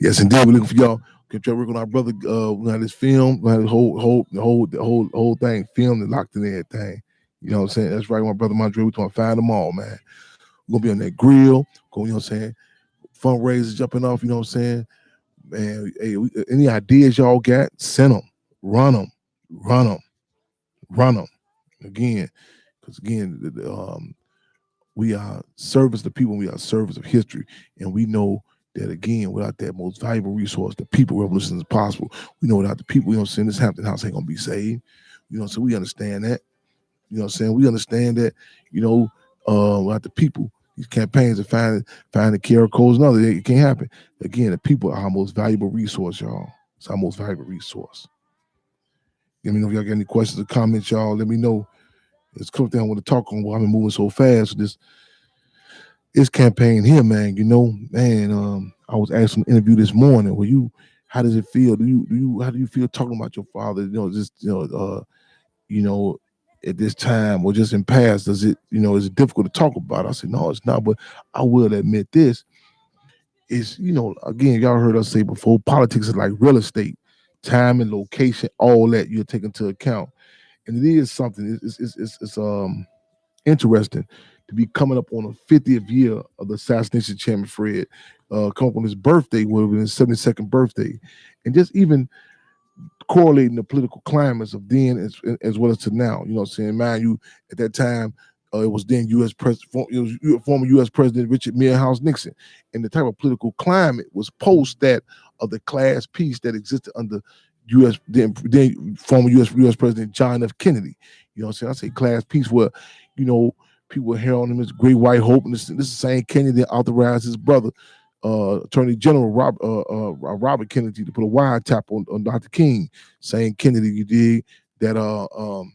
Yes, indeed. We're looking for y'all. Get your work on our brother. We got this film. We got the whole thing filmed and locked in everything. You know what I'm saying? That's right, my brother Mondre. We want to find them all, man. We're gonna be on that grill. You know what I'm saying? Fundraisers jumping off. You know what I'm saying? Man, hey, any ideas y'all got? Send them. Run them. Again, because we are service to people. We are service of history, and we know that again, without that most valuable resource, the people revolution is possible. We know without the people, you know what I'm saying, this Hampton House ain't gonna be saved. You know, so we understand that. You know what I'm saying? We understand that, you know, without the people, these campaigns of finding the care codes and other, it can't happen. Again, the people are our most valuable resource, y'all. It's our most valuable resource. Let me know if y'all got any questions or comments, y'all. Let me know. It's a couple things I want to talk on. Well, I've been moving so fast with this campaign here, man. You know, man. I was asked an interview this morning. How does it feel? How do you feel talking about your father? You know, just at this time or just in past, is it difficult to talk about? I said, no, it's not, but I will admit this. Is, again, y'all heard us say before, politics is like real estate, time and location, all that you're taking into account. And it is something, it's interesting to be coming up on the 50th year of the assassination of Chairman Fred, come up on his birthday, would have been his 72nd birthday. And just even correlating the political climates of then as well as to now. You know what I'm saying? Mind you, at that time, it was then former U.S. President Richard Milhouse Nixon. And the type of political climate was post that of the class peace that existed under then former U.S. President John F. Kennedy. You know what I'm saying? I say class peace where, people were heralding him as great white hope. And this is the same Kennedy that authorized his brother, Attorney General Robert Kennedy, to put a wiretap on Dr. King, saying Kennedy, you did that on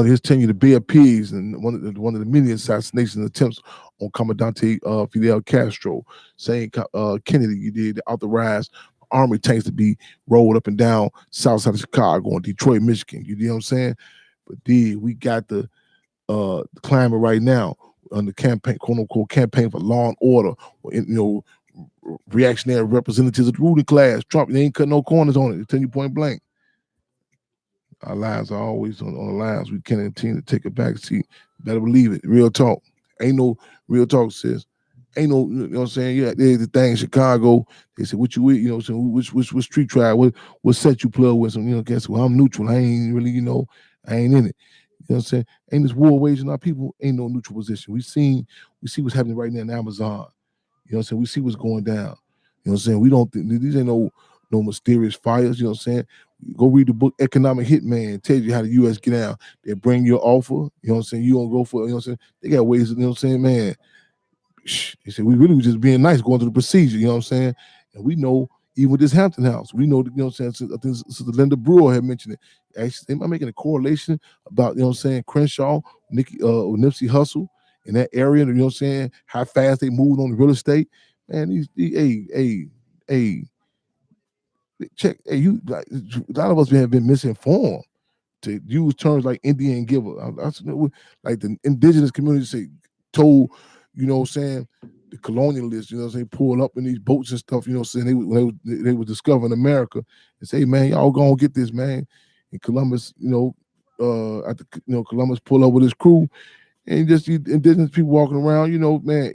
his tenure to bear pigs and one of the many assassination attempts on Commandante Fidel Castro, saying Kennedy, you did authorize army tanks to be rolled up and down south side of Chicago and Detroit, Michigan. You know what I'm saying? But we got the climate right now on the campaign, quote unquote, campaign for law and order, reactionary representatives of the ruling class. Trump, they ain't cut no corners on it. They tell you point blank. Our lives are always on the lines. We can't continue to take a back seat. Better believe it. Real talk. Ain't no real talk, sis. Ain't no, you know what I'm saying? Yeah, there's the thing in Chicago. They said, what you with? You know what I'm saying? Which street tribe? What set you plug with? Some, guess what? I'm neutral. I ain't really, I ain't in it. You know what I'm saying? Ain't this war waging our people? Ain't no neutral position. We see what's happening right now in Amazon. You know what I'm saying? We see what's going down. You know what I'm saying? We don't think these ain't no no mysterious fires. You know what I'm saying? Go read the book Economic Hitman. It tells you how the U.S. get out. They bring you an offer. You know what I'm saying? You don't go for it. You know what I'm saying? They got ways. You know what I'm saying, man? They said we really was just being nice, going through the procedure. You know what I'm saying? And we know even with this Hampton House, we know that, you know what I'm saying? I think Sister Linda Brewer had mentioned it. Actually, am I making a correlation about, you know what I'm saying, Crenshaw, Nipsey Hussle in that area? You know what I'm saying? How fast they moved on the real estate. Man, hey, check. Hey, a lot of us have been misinformed to use terms like Indian giver. Like the indigenous community say, told, you know what I'm saying, the colonialists, you know what I'm saying, pull up in these boats and stuff, you know what I'm saying, they were discovering America and say, man, y'all gonna get this, man. And Columbus, Columbus pull up with his crew and just indigenous people walking around, you know, man,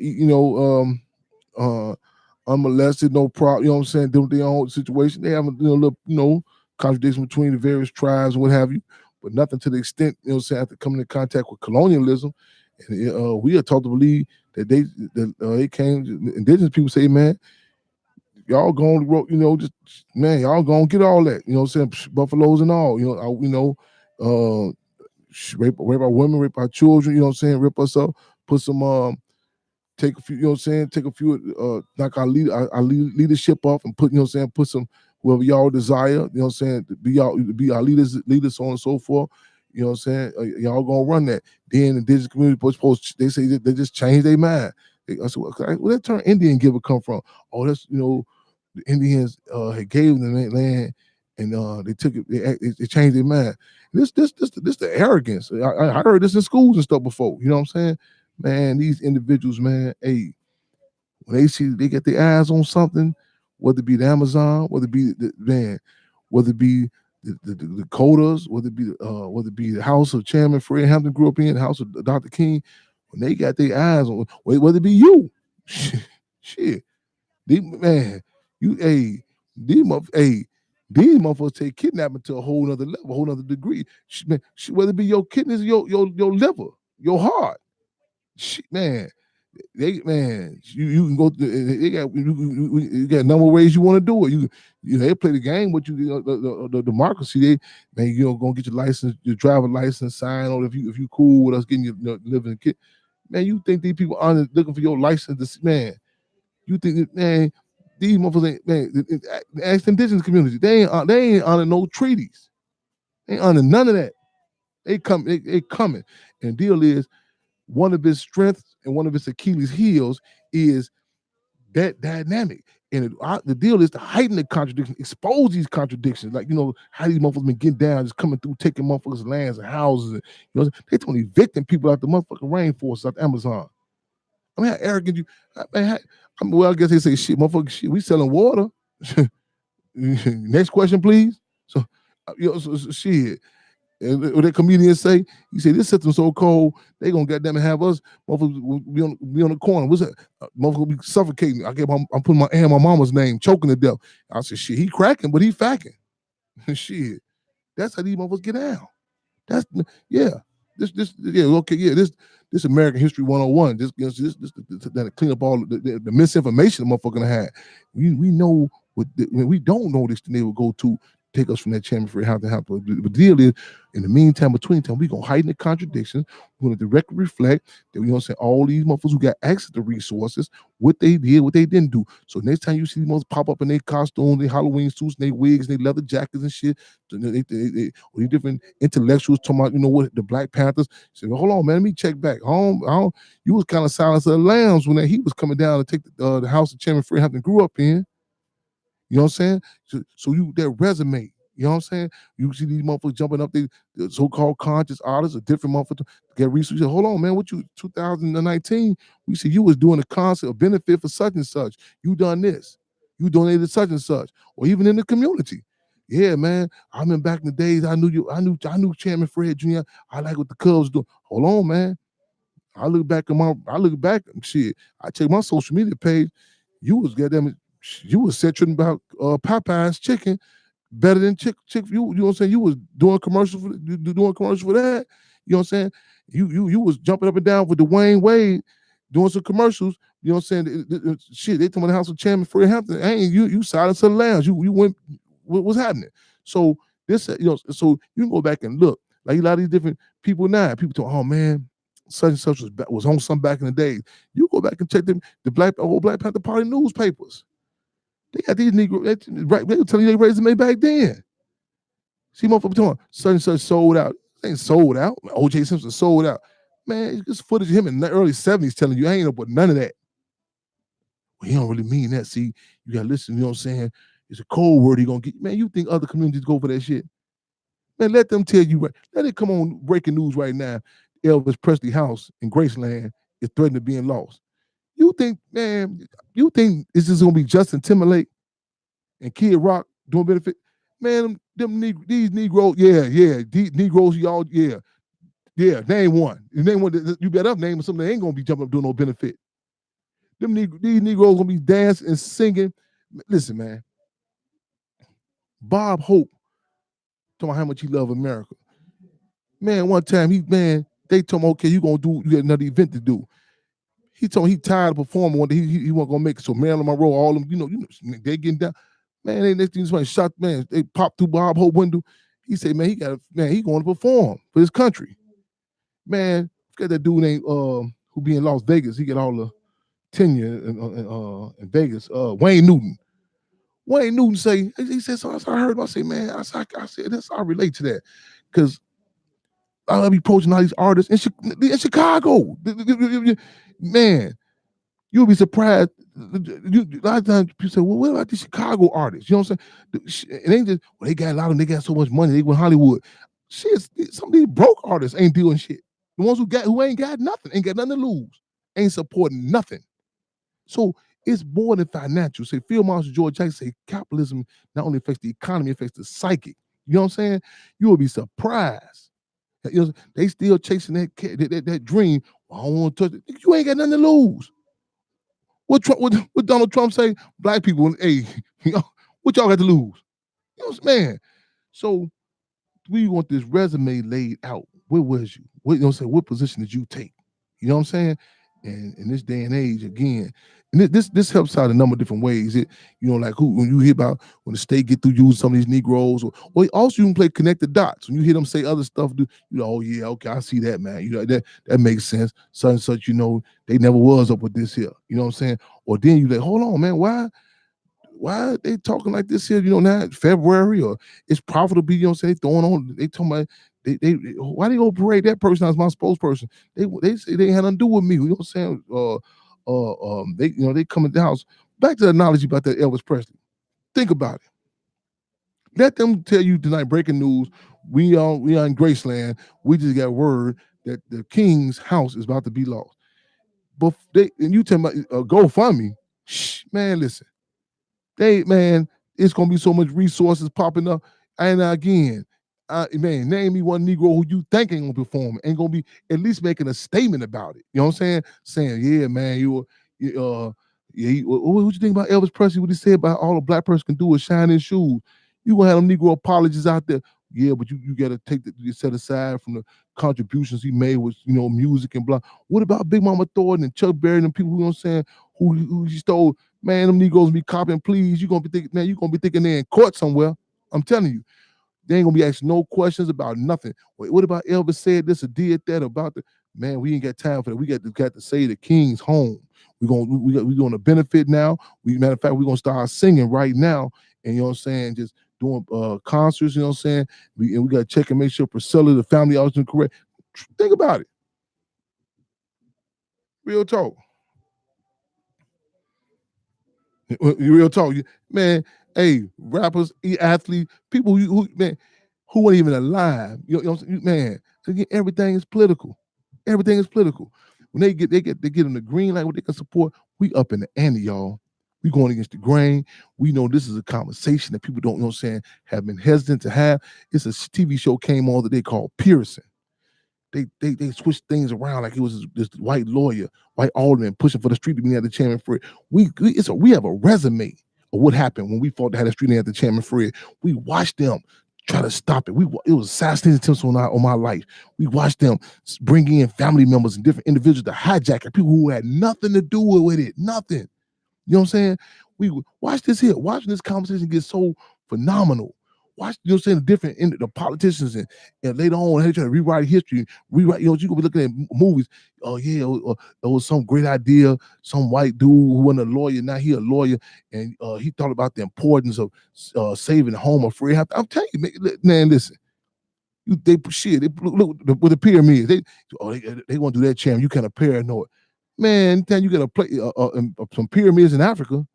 unmolested, no problem, you know what I'm saying, doing their own situation. They have a little, contradiction between the various tribes and what have you, but nothing to the extent, you know what I'm saying, after coming in contact with colonialism. And we are taught to believe that they came, indigenous people say, man, y'all going to, y'all going to get all that, you know what I'm saying, buffaloes and all, rape our women, rape our children, you know what I'm saying, rip us up, put some, take a few, you know what I'm saying, take a few, knock our leadership off and put, you know what I'm saying, put some, whoever y'all desire, you know what I'm saying, to be our leaders, so on and so forth, you know what I'm saying, y'all gonna run that. Then the indigenous community they say that they just changed their mind. I said, where that term Indian giver come from? Oh, that's, the Indians had gave them that land and they took it, they changed their mind. This the arrogance. I heard this in schools and stuff before, you know what I'm saying? Man, these individuals, man, hey, when they get their eyes on something, whether it be the Amazon, whether it be whether it be the Dakotas, whether it be the house of Chairman Fred Hampton grew up in, the house of Dr. King, when they got their eyes on, whether it be you, shit, man, these motherfuckers take kidnapping to a whole nother level, a whole nother degree. Man, whether it be your kidneys, your liver, your heart, man. You can go. They got you got a number of ways you want to do it. They play the game with you. The democracy. Gonna get your license, your driver license, sign on if you cool with us getting your living kid. Man, you think these people aren't looking for your license? Man, you think man these motherfuckers ain't, man? Ask the indigenous community. They ain't under no treaties. They ain't under none of that. They coming. And the deal is, one of his strengths and one of his Achilles' heels is that dynamic. And the deal is to heighten the contradiction, expose these contradictions. Like, how these motherfuckers been getting down, just coming through, taking motherfuckers' lands and houses. And, they don't evicting people out the motherfucking rainforest, out the Amazon. I mean, how arrogant you, I guess they say, shit, motherfucker, shit, we selling water. Next question, please. So, shit. And what that comedians say, you say this system's so cold, they gonna goddamn have us motherfuckers be on the corner. What's that? Motherfucker be suffocating. I'm putting my hand on my mama's name, choking to death. I said, shit, he cracking, but he facking. Shit. That's how these motherfuckers get out. That's This American History 101. This to clean up all the misinformation the motherfucker had. We know when we don't know this, then they will go to take us from that chairman for how to happen. The deal is, in the meantime, between time, we're going to heighten the contradictions. We're going to directly reflect that, all these motherfuckers who got access to resources, what they did, what they didn't do. So next time you see these motherfuckers pop up in their costumes, their Halloween suits, and their wigs, and their leather jackets and shit, or these different intellectuals talking about, what, the Black Panthers, say, well, hold on, man, let me check back. You was kind of Silence of the Lambs when he was coming down to take the house of Chairman Fred Hampton grew up in. You know what I'm saying? So their resume, you know what I'm saying? You see these motherfuckers jumping up, the so-called conscious artists, a different motherfucker to get research. Hold on, man, 2019, we see you was doing a concert, a benefit for such and such. You done this. You donated such and such. Or even in the community. Yeah, man, I remember back in the days, I knew Chairman Fred Jr. I like what the Cubs do. Hold on, man. I look back and shit. I check my social media page. You was centering about Popeye's chicken better than chick. You know what I'm saying? You was doing commercials for that. You know what I'm saying? You was jumping up and down for Dwayne Wade doing some commercials. You know what I'm saying? Shit, they told me the house of Chairman Fred Hampton. Hey, you silence the lounge. You went. What's happening? So this, so you can go back and look. Like a lot of these different people now. People talk, oh man, such and such was on some back in the day. You go back and check them, the old Black Panther Party newspapers. They got these Negroes, right? They were telling you they raised them back then. See, motherfucker talking, such and such sold out. They ain't sold out. O.J. Simpson sold out. Man, it's footage of him in the early 70s telling you, I ain't up with none of that. Well, he don't really mean that. See, you gotta listen, you know what I'm saying? It's a cold word he gonna get. Man, you think other communities go for that shit? Man, let them tell you, let it come on breaking news right now. Elvis Presley house in Graceland is threatened to being lost. You think it's just gonna be Justin Timberlake and Kid Rock doing benefit? Man, these Negroes, these Negroes, y'all, name one. Name one. You better name something that ain't gonna be jumping up doing no benefit. These Negroes gonna be dancing and singing. Listen, man. Bob Hope talking about how much he love America. Man, one time they told him, okay, you got another event to do. He told me he tired of performing one day. He wasn't gonna make it. So Marilyn Monroe, all them, they getting down. Man, they next thing somebody shot, man, they popped through Bob Hope window. He said, man, he going to perform for his country. Man, forget that dude named who be in Las Vegas. He get all the tenure in Vegas. Wayne Newton. Wayne Newton say, he said, so I heard him. I say, man, I said, I relate to that. Because I'll be approaching all these artists in Chicago. Man, you'll be surprised. A lot of times people say, well, what about these Chicago artists? You know what I'm saying? It ain't just, well, they got a lot of them, they got so much money, they went Hollywood. Shit, some of these broke artists ain't doing shit. The ones who ain't got nothing, ain't got nothing to lose, ain't supporting nothing. So it's more than financial. Say, Field Marshal George Jackson say capitalism not only affects the economy, it affects the psychic. You know what I'm saying? You will be surprised. They still chasing that dream. Well, I don't want to touch it. You ain't got nothing to lose. What Donald Trump say? Black people, hey, what y'all got to lose? You know what I'm saying? So we want this resume laid out. Where was you? What position did you take? You know what I'm saying? And in this day and age, again, and this helps out a number of different ways. Like when you hear about when the state get through using some of these Negroes, or also you can play connect the dots. When you hear them say other stuff, oh yeah, okay, I see that, man. That makes sense. Such and such, they never was up with this here. You know what I'm saying? Or then you like, hold on, man, why are they talking like this here? Now February, or it's profitable. They throwing on. They talking about why they go parade that person as my spokesperson? They say they had nothing to do with me. You know what I'm saying? They come in the house. Back to the analogy about that Elvis Presley. Think about it. Let them tell you tonight. Breaking news: we are in Graceland. We just got word that the king's house is about to be lost. But you tell me GoFundMe. Man, listen. It's gonna be so much resources popping up. And again, name me one Negro who you think ain't gonna perform, ain't gonna be at least making a statement about it. You know what I'm saying? Saying, yeah, man, what you think about Elvis Presley? What he said about all a black person can do is shine his shoes. You gonna have them Negro apologies out there. Yeah, but you gotta set aside from the contributions he made with music and blah. What about Big Mama Thornton and Chuck Berry and people who saying who he stole? Man, them Negroes be copying, please. You're gonna be thinking they're in court somewhere. I'm telling you. They ain't gonna be asking no questions about nothing. Wait, what about Elvis said this or did that about the man? We ain't got time for that. We got to say the king's home. We're gonna benefit now. Matter of fact, we're gonna start singing right now. And you know what I'm saying, just doing concerts, you know what I'm saying? We gotta check and make sure Priscilla, the family, always doing correct. Think about it. Real talk. Real talk, man. Hey, rappers, athletes, people who weren't even alive. Man. Again, everything is political. Everything is political. When they get them the green light, what they can support, we up in the ante, y'all. We going against the grain. We know this is a conversation that people don't, know what I'm saying, have been hesitant to have. It's a TV show came on that they call Pearson. They switched things around like it was this white lawyer, white alderman pushing for the street to be at the Chairman Fred. We have a resume of what happened when we fought to have the street at the Chairman Fred. We watched them try to stop it. It was assassination attempts on my life. We watched them bring in family members and different individuals to hijack it, people who had nothing to do with it, nothing. You know what I'm saying? We watch this here. Watching this conversation get so phenomenal. Watch, you know what I'm saying, the politicians and later on they try to rewrite history, rewrite, you gonna be looking at movies. Oh yeah, it was some great idea, some white dude who wasn't a lawyer, now he a lawyer, and he thought about the importance of saving the home of free. I'm telling you, man, listen. They look with the pyramids. They want to do that, champ. You kind of paranoid, man. Then you got to play some pyramids in Africa.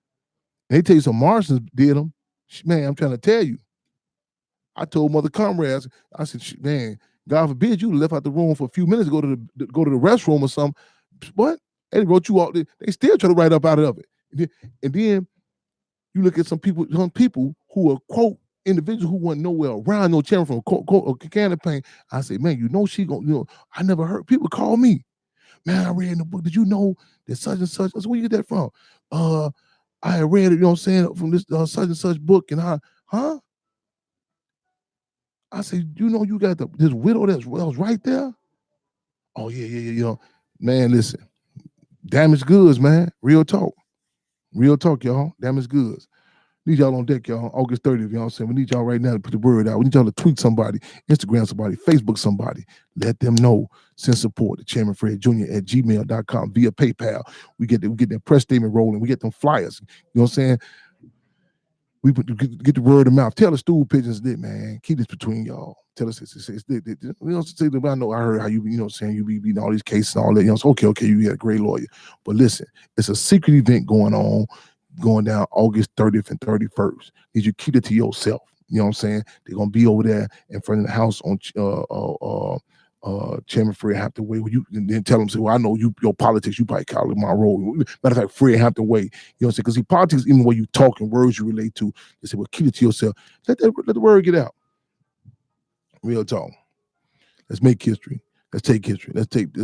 They tell you some Martians did them, man. I'm trying to tell you. I told Mother Comrades, I said, man, God forbid you left out the room for a few minutes to go to the restroom or something. What? They wrote you out. They still try to write up out of it. And then you look at some people who are quote individuals who wasn't nowhere around no chairman from a campaign. I say, man, she gonna, I never heard people call me. Man, I read in the book. Did you know that such and such? I said, where you get that from? I had read it, you know what I'm saying, from this such and such book, and I said, you got this widow that was right there? Oh, yeah. Man, listen. Damaged goods, man. Real talk. Real talk, y'all. Damaged goods. Need y'all on deck, y'all. August 30th, you know what I'm saying? We need y'all right now to put the word out. We need y'all to tweet somebody, Instagram somebody, Facebook somebody. Let them know. Send support to Chairman Fred Jr. at gmail.com via PayPal. We get that press statement rolling. We get them flyers. You know what I'm saying? We get the word of mouth. Tell the stool pigeons that, man. Keep this between y'all. Tell us it's I know I heard how you know what I'm saying, you be beating all these cases and all that. So okay, you got a great lawyer. But listen, it's a secret event going down August 30th and 31st. Need you keep it to yourself. You know what I'm saying? They're gonna be over there in front of the house on Chairman Fred Hampton Way. Where you and then tell them, say, well, I know your politics, you probably call it my role. Matter of fact, Fred Hampton Way. You know what I'm saying? Because politics, even when you talk and words you relate to, they say, well, keep it to yourself. Let the word get out. Real talk. Let's make history. Let's take history. Let's take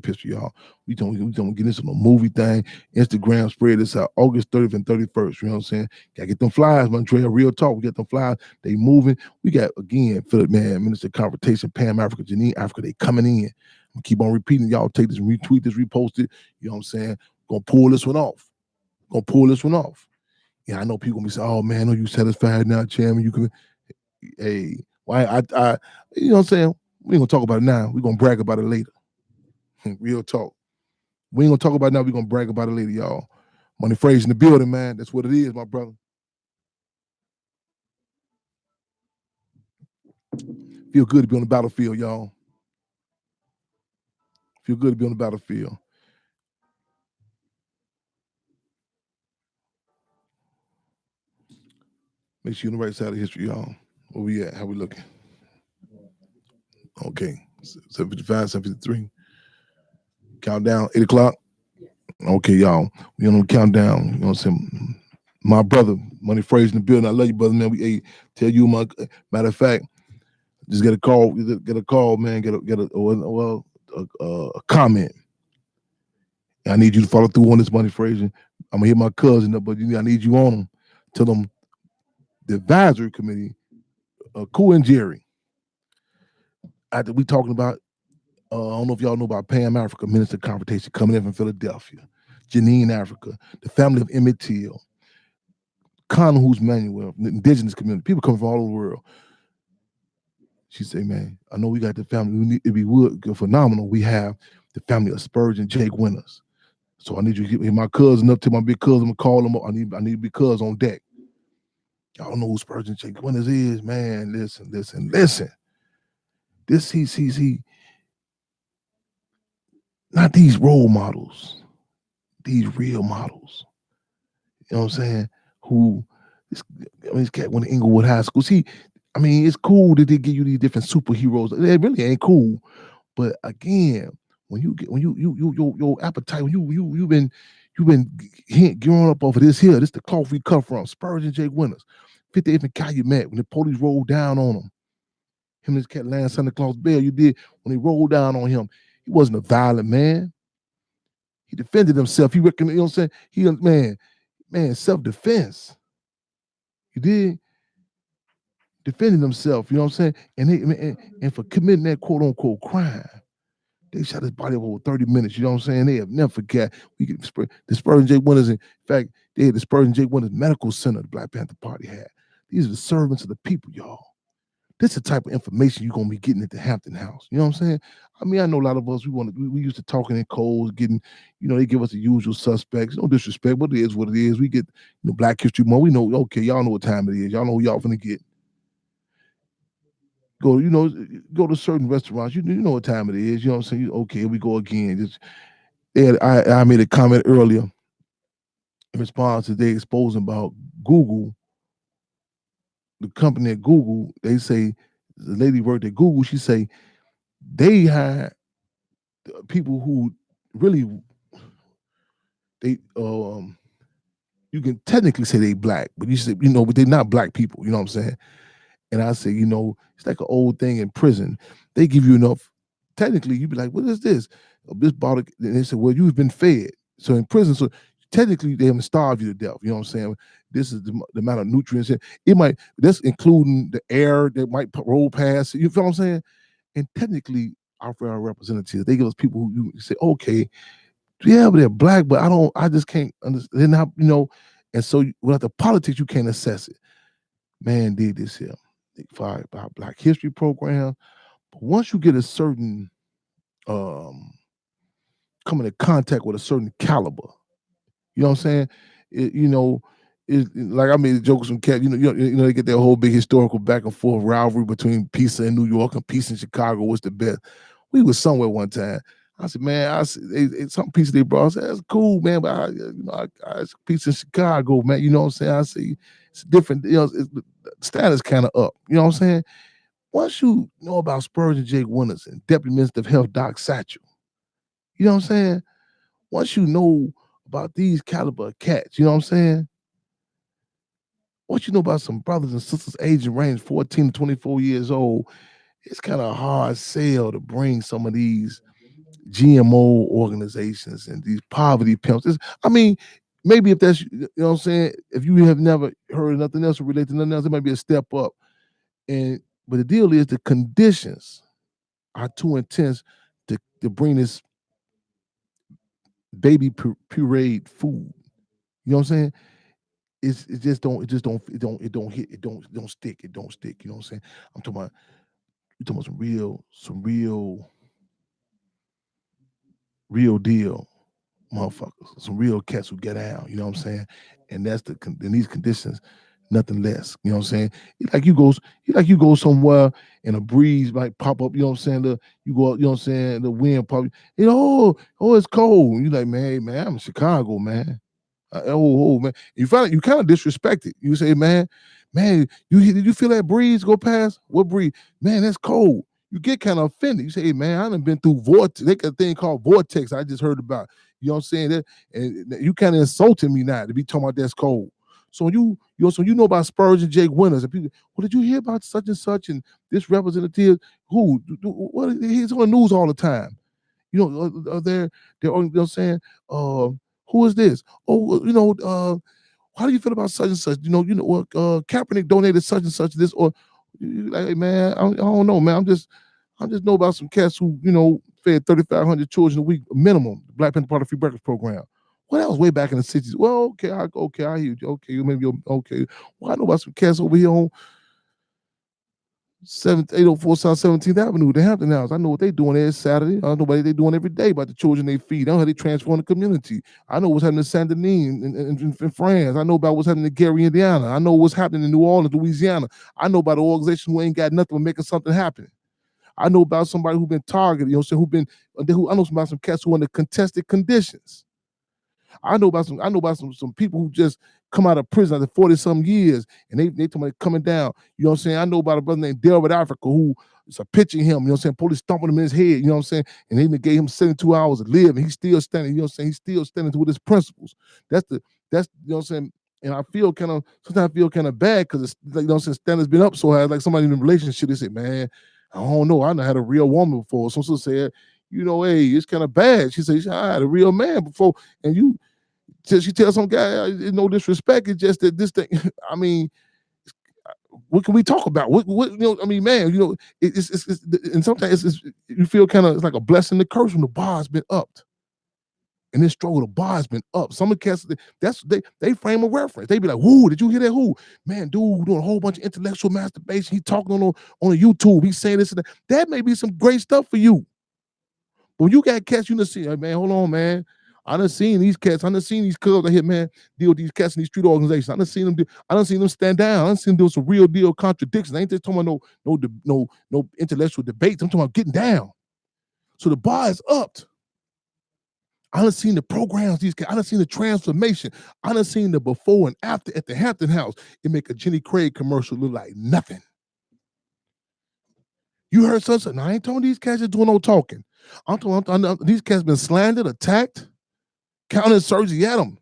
history, y'all. We don't get this on a movie thing. Instagram, spread this out. August 30th and 31st. You know what I'm saying? Gotta get them flyers, Montreal. Real talk. We got them flyers. They moving. We got, again, Philip, man, Minister Confrontation, Pam Africa, Janine Africa. They coming in. I'm keep on repeating. Y'all take this, retweet this, repost it. You know what I'm saying? Gonna pull this one off. Yeah, I know people gonna be saying, oh man, are you satisfied now, Chairman? You can, hey, why I you know what I'm saying? We ain't gonna talk about it now. We're gonna brag about it later. Real talk. We ain't gonna talk about it now. We're gonna brag about it later, y'all. Money phrase in the building, man. That's what it is, my brother. Feel good to be on the battlefield, y'all. Feel good to be on the battlefield. Make sure you're on the right side of history, y'all. Where we at? How we looking? Okay. 7:55, 7:53. Countdown, 8 o'clock. Okay, y'all. We on the countdown. You know what I'm saying? My brother, Money Phrase in the building. I love you, brother, man. We tell you, matter of fact, just get a call, man. Get a comment. I need you to follow through on this, Money Phrase. I'm gonna hit my cousin up, but I need you on them. Tell them the advisory committee, Cool and Jerry. After we talking about, I don't know if y'all know about Pam Africa, Minister Confrontation, coming in from Philadelphia, Janine Africa, the family of Emmett Till, Conahoo's Manuel, the indigenous community, people coming from all over the world. She say, man, I know we got the family. It'd be phenomenal. We have the family of Spurgeon Jake Winters. So I need you to hit my cousin up to my big cousin. I'm gonna call him up. I need big cousin on deck. Y'all know who Spurgeon Jake Winters is, man. Listen. This he not these role models, these real models. You know what I'm saying? This cat went to Inglewood High School. See, I mean, it's cool that they give you these different superheroes. It really ain't cool. But again, when your appetite, when you've been growing up over this here, this the cloth we cut from. Spurgeon Jake Winters, 58th and Calumet, when the police rolled down on him. Him and his cat laying Santa Claus bail. You did when they rolled down on him. He wasn't a violent man. He defended himself. He reckoned, you know what I'm saying? He self-defense. You did? defending themselves, you know what I'm saying? And for committing that quote unquote crime, they shot his body up over 30 minutes, you know what I'm saying? They have never forgot. We get the Spurgeon J. Winters, in fact, they had the Spurgeon J. Winters Medical Center the Black Panther Party had. These are the servants of the people, y'all. This is the type of information you're gonna be getting at the Hampton House. You know what I'm saying? I mean, I know a lot of us we used to talking in codes, getting, they give us the usual suspects. No disrespect, but it is what it is. We get Black History Month. We know, okay, y'all know what time it is. Y'all know who y'all finna get. Go to certain restaurants. You know what time it is. You know what I'm saying? Okay, here we go again. I made a comment earlier in response to they exposing about Google, the company at Google. They say the lady worked at Google. She say they had people who really they you can technically say they black, but you say but they're not black people. You know what I'm saying? And I say, it's like an old thing in prison. They give you enough. Technically, you'd be like, what is this? This bottle. And they said, well, you've been fed. So in prison, so technically they haven't starved you to death. You know what I'm saying? This is the amount of nutrients. That's including the air that might roll past. You feel what I'm saying? And technically, our representatives, they give us people who you say, okay, yeah, but they're black, but I just can't understand. They're not, and so without the politics, you can't assess it. Man did this here. They fired by Black History program. But once you get a certain come into contact with a certain caliber, you know what I'm saying? It's like I made a joke with some cat. They get that whole big historical back and forth rivalry between Pisa in New York and Pisa in Chicago. What's the best? We was somewhere one time. I said, man, some pizza they brought. I said, that's cool, man, but I pizza in Chicago, man. You know what I'm saying? I see it's different. The status kind of up. You know what I'm saying? Once you know about Spurgeon J. Winters and Deputy Minister of Health Doc Satchel, you know what I'm saying? Once you know about these caliber of cats, you know what I'm saying? Once you know about some brothers and sisters aging range 14 to 24 years old, it's kind of a hard sell to bring some of these GMO organizations and these poverty pimps. Maybe if that's, you know what I'm saying, if you have never heard of nothing else or relate to nothing else, it might be a step up. But the deal is the conditions are too intense to bring this baby pureed food. You know what I'm saying? It just don't hit, it don't stick. You know what I'm saying? I'm talking about some real deal motherfuckers, some real cats who get out, you know what I'm saying? And that's in these conditions, nothing less. You know what I'm saying? You go somewhere and a breeze might pop up, you know what I'm saying? You go, you know what I'm saying, the wind pop, it's cold. You like, man, hey, man, I'm in Chicago, man. Man. You find it, you kind of disrespect it. You say, man, did you feel that breeze go past? What breeze? Man, that's cold. You get kind of offended. You say, hey, man, I done been through vortex. They got a thing called vortex I just heard about. You know what I'm saying? And you kind of insulting me now to be talking about that's cold. So so you know about Spurgeon Jake Winters and people. Well, did you hear about such and such and this representative? What? He's on the news all the time. They're you know what I'm saying? Who is this? How do you feel about such and such? What Kaepernick donated such and such this, or like, hey, man, I don't know, man. I just know about some cats who, fed 3,500 children a week minimum, the Black Panther Party Free Breakfast Program. Well, that was way back in the 60s. Well, I hear you. Okay, maybe okay. Well, I know about some cats over here on 804 South 17th Avenue, the Hampton House. I know what they doing every Saturday. I know what they doing every day about the children they feed. I know how they transform the community. I know what's happening in Saint Denis in France. I know about what's happening in Gary, Indiana. I know what's happening in New Orleans, Louisiana. I know about an organization who ain't got nothing but making something happen. I know about somebody who's been targeted, I know about some cats who are in the contested conditions. I know about some people who just come out of prison after 40-some years and they told me coming down. You know what I'm saying? I know about a brother named Delbert Africa who is a pitching him, you know what I'm saying? Police stomping him in his head, you know what I'm saying? And they even gave him 72 hours to live and he's still standing, you know what I'm saying? He's still standing with his principles. That's you know what I'm saying? And sometimes I feel kind of bad because it's like, you know what I'm saying, standards been up so high. Like somebody in a relationship, they say, man, I don't know. I done had a real woman before. So said, hey, it's kind of bad. She said, I had a real man before. And she tells some guy, no disrespect, it's just that this thing, what can we talk about? What I mean, man, it's and sometimes it's you feel kind of it's like a blessing to curse when the bar's been upped. And this struggle, the bar's been up. Some of the cats, they frame a reference. They be like, "Who did you hear that? Who man, dude, doing a whole bunch of intellectual masturbation. He talking on a YouTube. He's saying this and that. That may be some great stuff for you. But when you got cats, you done see, like, man, hold on, man. I done seen these cats. I done seen these cubs out here, man, deal with these cats in these street organizations. I done seen them stand down. I done seen them do some real deal contradictions. I ain't just talking about no intellectual debates. I'm talking about getting down. So the bar is upped. I done seen the programs, I done seen the transformation. I done seen the before and after at the Hampton House. It make a Jenny Craig commercial look like nothing. You heard something? Now, I ain't talking these cats just doing no talking. I'm talking these cats been slandered, attacked, counterinsurgency at them.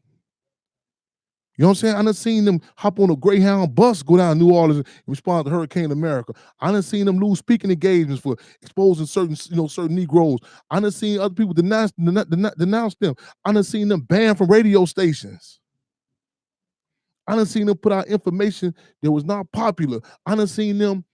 You know what I'm saying? I done seen them hop on a Greyhound bus, go down to New Orleans and respond to Hurricane America. I done seen them lose speaking engagements for exposing certain Negroes. I done seen other people denounce them. I done seen them banned from radio stations. I done seen them put out information that was not popular. I done seen them.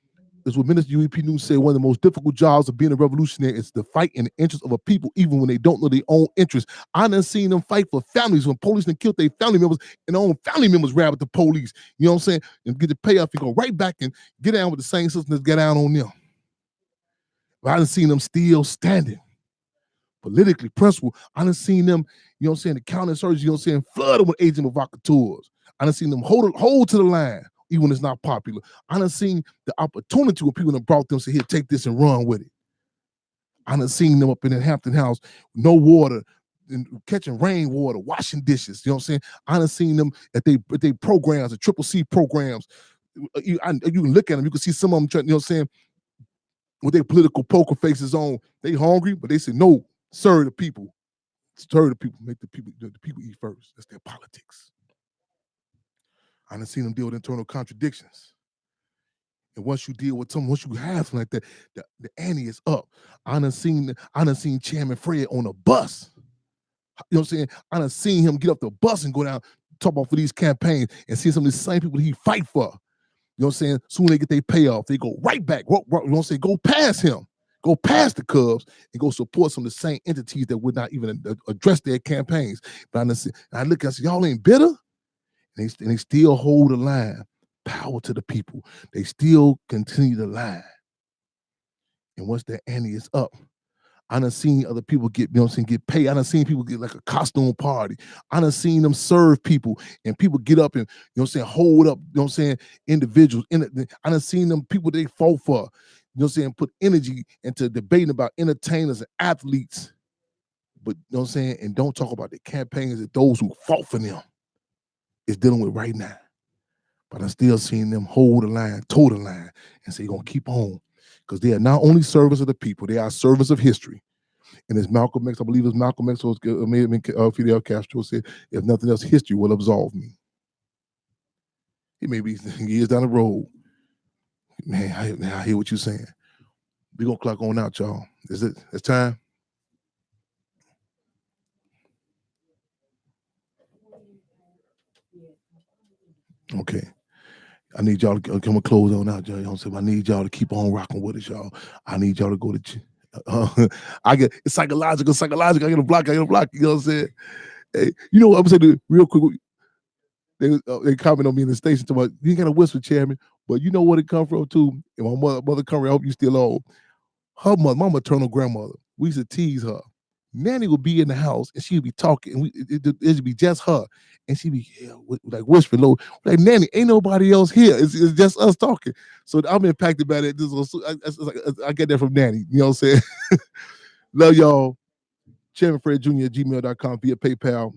That's what Minister UEP News said. One of the most difficult jobs of being a revolutionary is to fight in the interest of a people, even when they don't know their own interests. I done seen them fight for families when police done killed their family members and their own family members rabbit the police. You know what I'm saying? And get the payoff and go right back and get down with the same system that's get down on them. But I done seen them still standing. Politically principled. I done seen them, you know what I'm saying, the counterinsurgency, you know what I'm saying, flooded with agent provocateurs. I done seen them hold to the line. Even when it's not popular. I done seen the opportunity when people have brought them, say, here, take this and run with it. I done seen them up in the Hampton House, no water, and catching rainwater, washing dishes. You know what I'm saying? I done seen them at they programs, the CCC programs. You can look at them, you can see some of them trying, you know what I'm saying, with their political poker faces on. They hungry, but they say, no, serve the people. Serve the people, make the people eat first. That's their politics. I done seen them deal with internal contradictions. And once you deal with something, once you have something like that, the ante is up. I done seen Chairman Fred on a bus. You know what I'm saying? I done seen him get off the bus and go down, talk about for these campaigns and see some of the same people that he fight for. You know what I'm saying? Soon they get their payoff, they go right back. You know what I'm saying? Go past him. Go past the Cubs and go support some of the same entities that would not even address their campaigns. But I look and I say, y'all ain't bitter? And they still hold the line. Power to the people. They still continue the line. And once their ante is up, I done seen other people get, you know what I'm saying, get paid. I done seen people get like a costume party. I done seen them serve people and people get up and, you know what I'm saying, hold up, you know what I'm saying, individuals. I done seen them people they fought for, you know what I'm saying, put energy into debating about entertainers and athletes. But, you know what I'm saying, and don't talk about the campaigns that those who fought for them is dealing with right now. But I'm still seeing them hold the line, toe the line, and say, you're going to keep on. Because they are not only servants of the people, they are servants of history. And as Malcolm X, I believe it was Malcolm X, or may have been Fidel Castro said, if nothing else, history will absolve me. It may be years down the road. Man, I hear what you're saying. We're going to clock on out, y'all. It's time? Okay. I need y'all to come and close on out, y'all. You know what I'm saying? I need y'all to keep on rocking with us, y'all. I need y'all to go to it's psychological. I get a block. You know what I'm saying? Hey, you know what I'm saying? Real quick, they comment on me in the station about you ain't got a whisper, Chairman, but you know what it come from too. And my mother come around, I hope you still old. Her mother, my maternal grandmother, we used to tease her. Nanny would be in the house and she'd be talking, and it'd be just her, and she'd be like whispering low, like, Nanny, ain't nobody else here. It's just us talking. So I'm impacted by that. I get that from Nanny. You know what I'm saying? Love y'all. Chairman Fred Jr. at gmail.com via PayPal.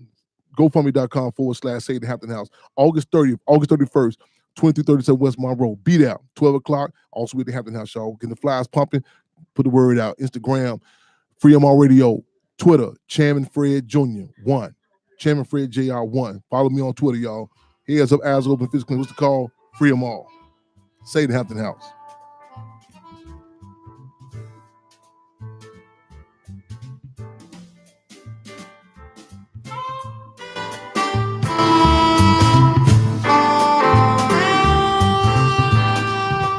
GoFundMe.com/Say the Hampton House. August 30th, August 31st, 2337 West Monroe. Be there, 12 o'clock. Also with the Hampton House, y'all. Getting the flyers pumping. Put the word out. Instagram, FreeMR Radio. Twitter, Chairman Fred Jr. 1. Chairman Fred Jr. 1. Follow me on Twitter, y'all. Heads up, eyes open, physically. What's the call? FreeMR. Say the Hampton House.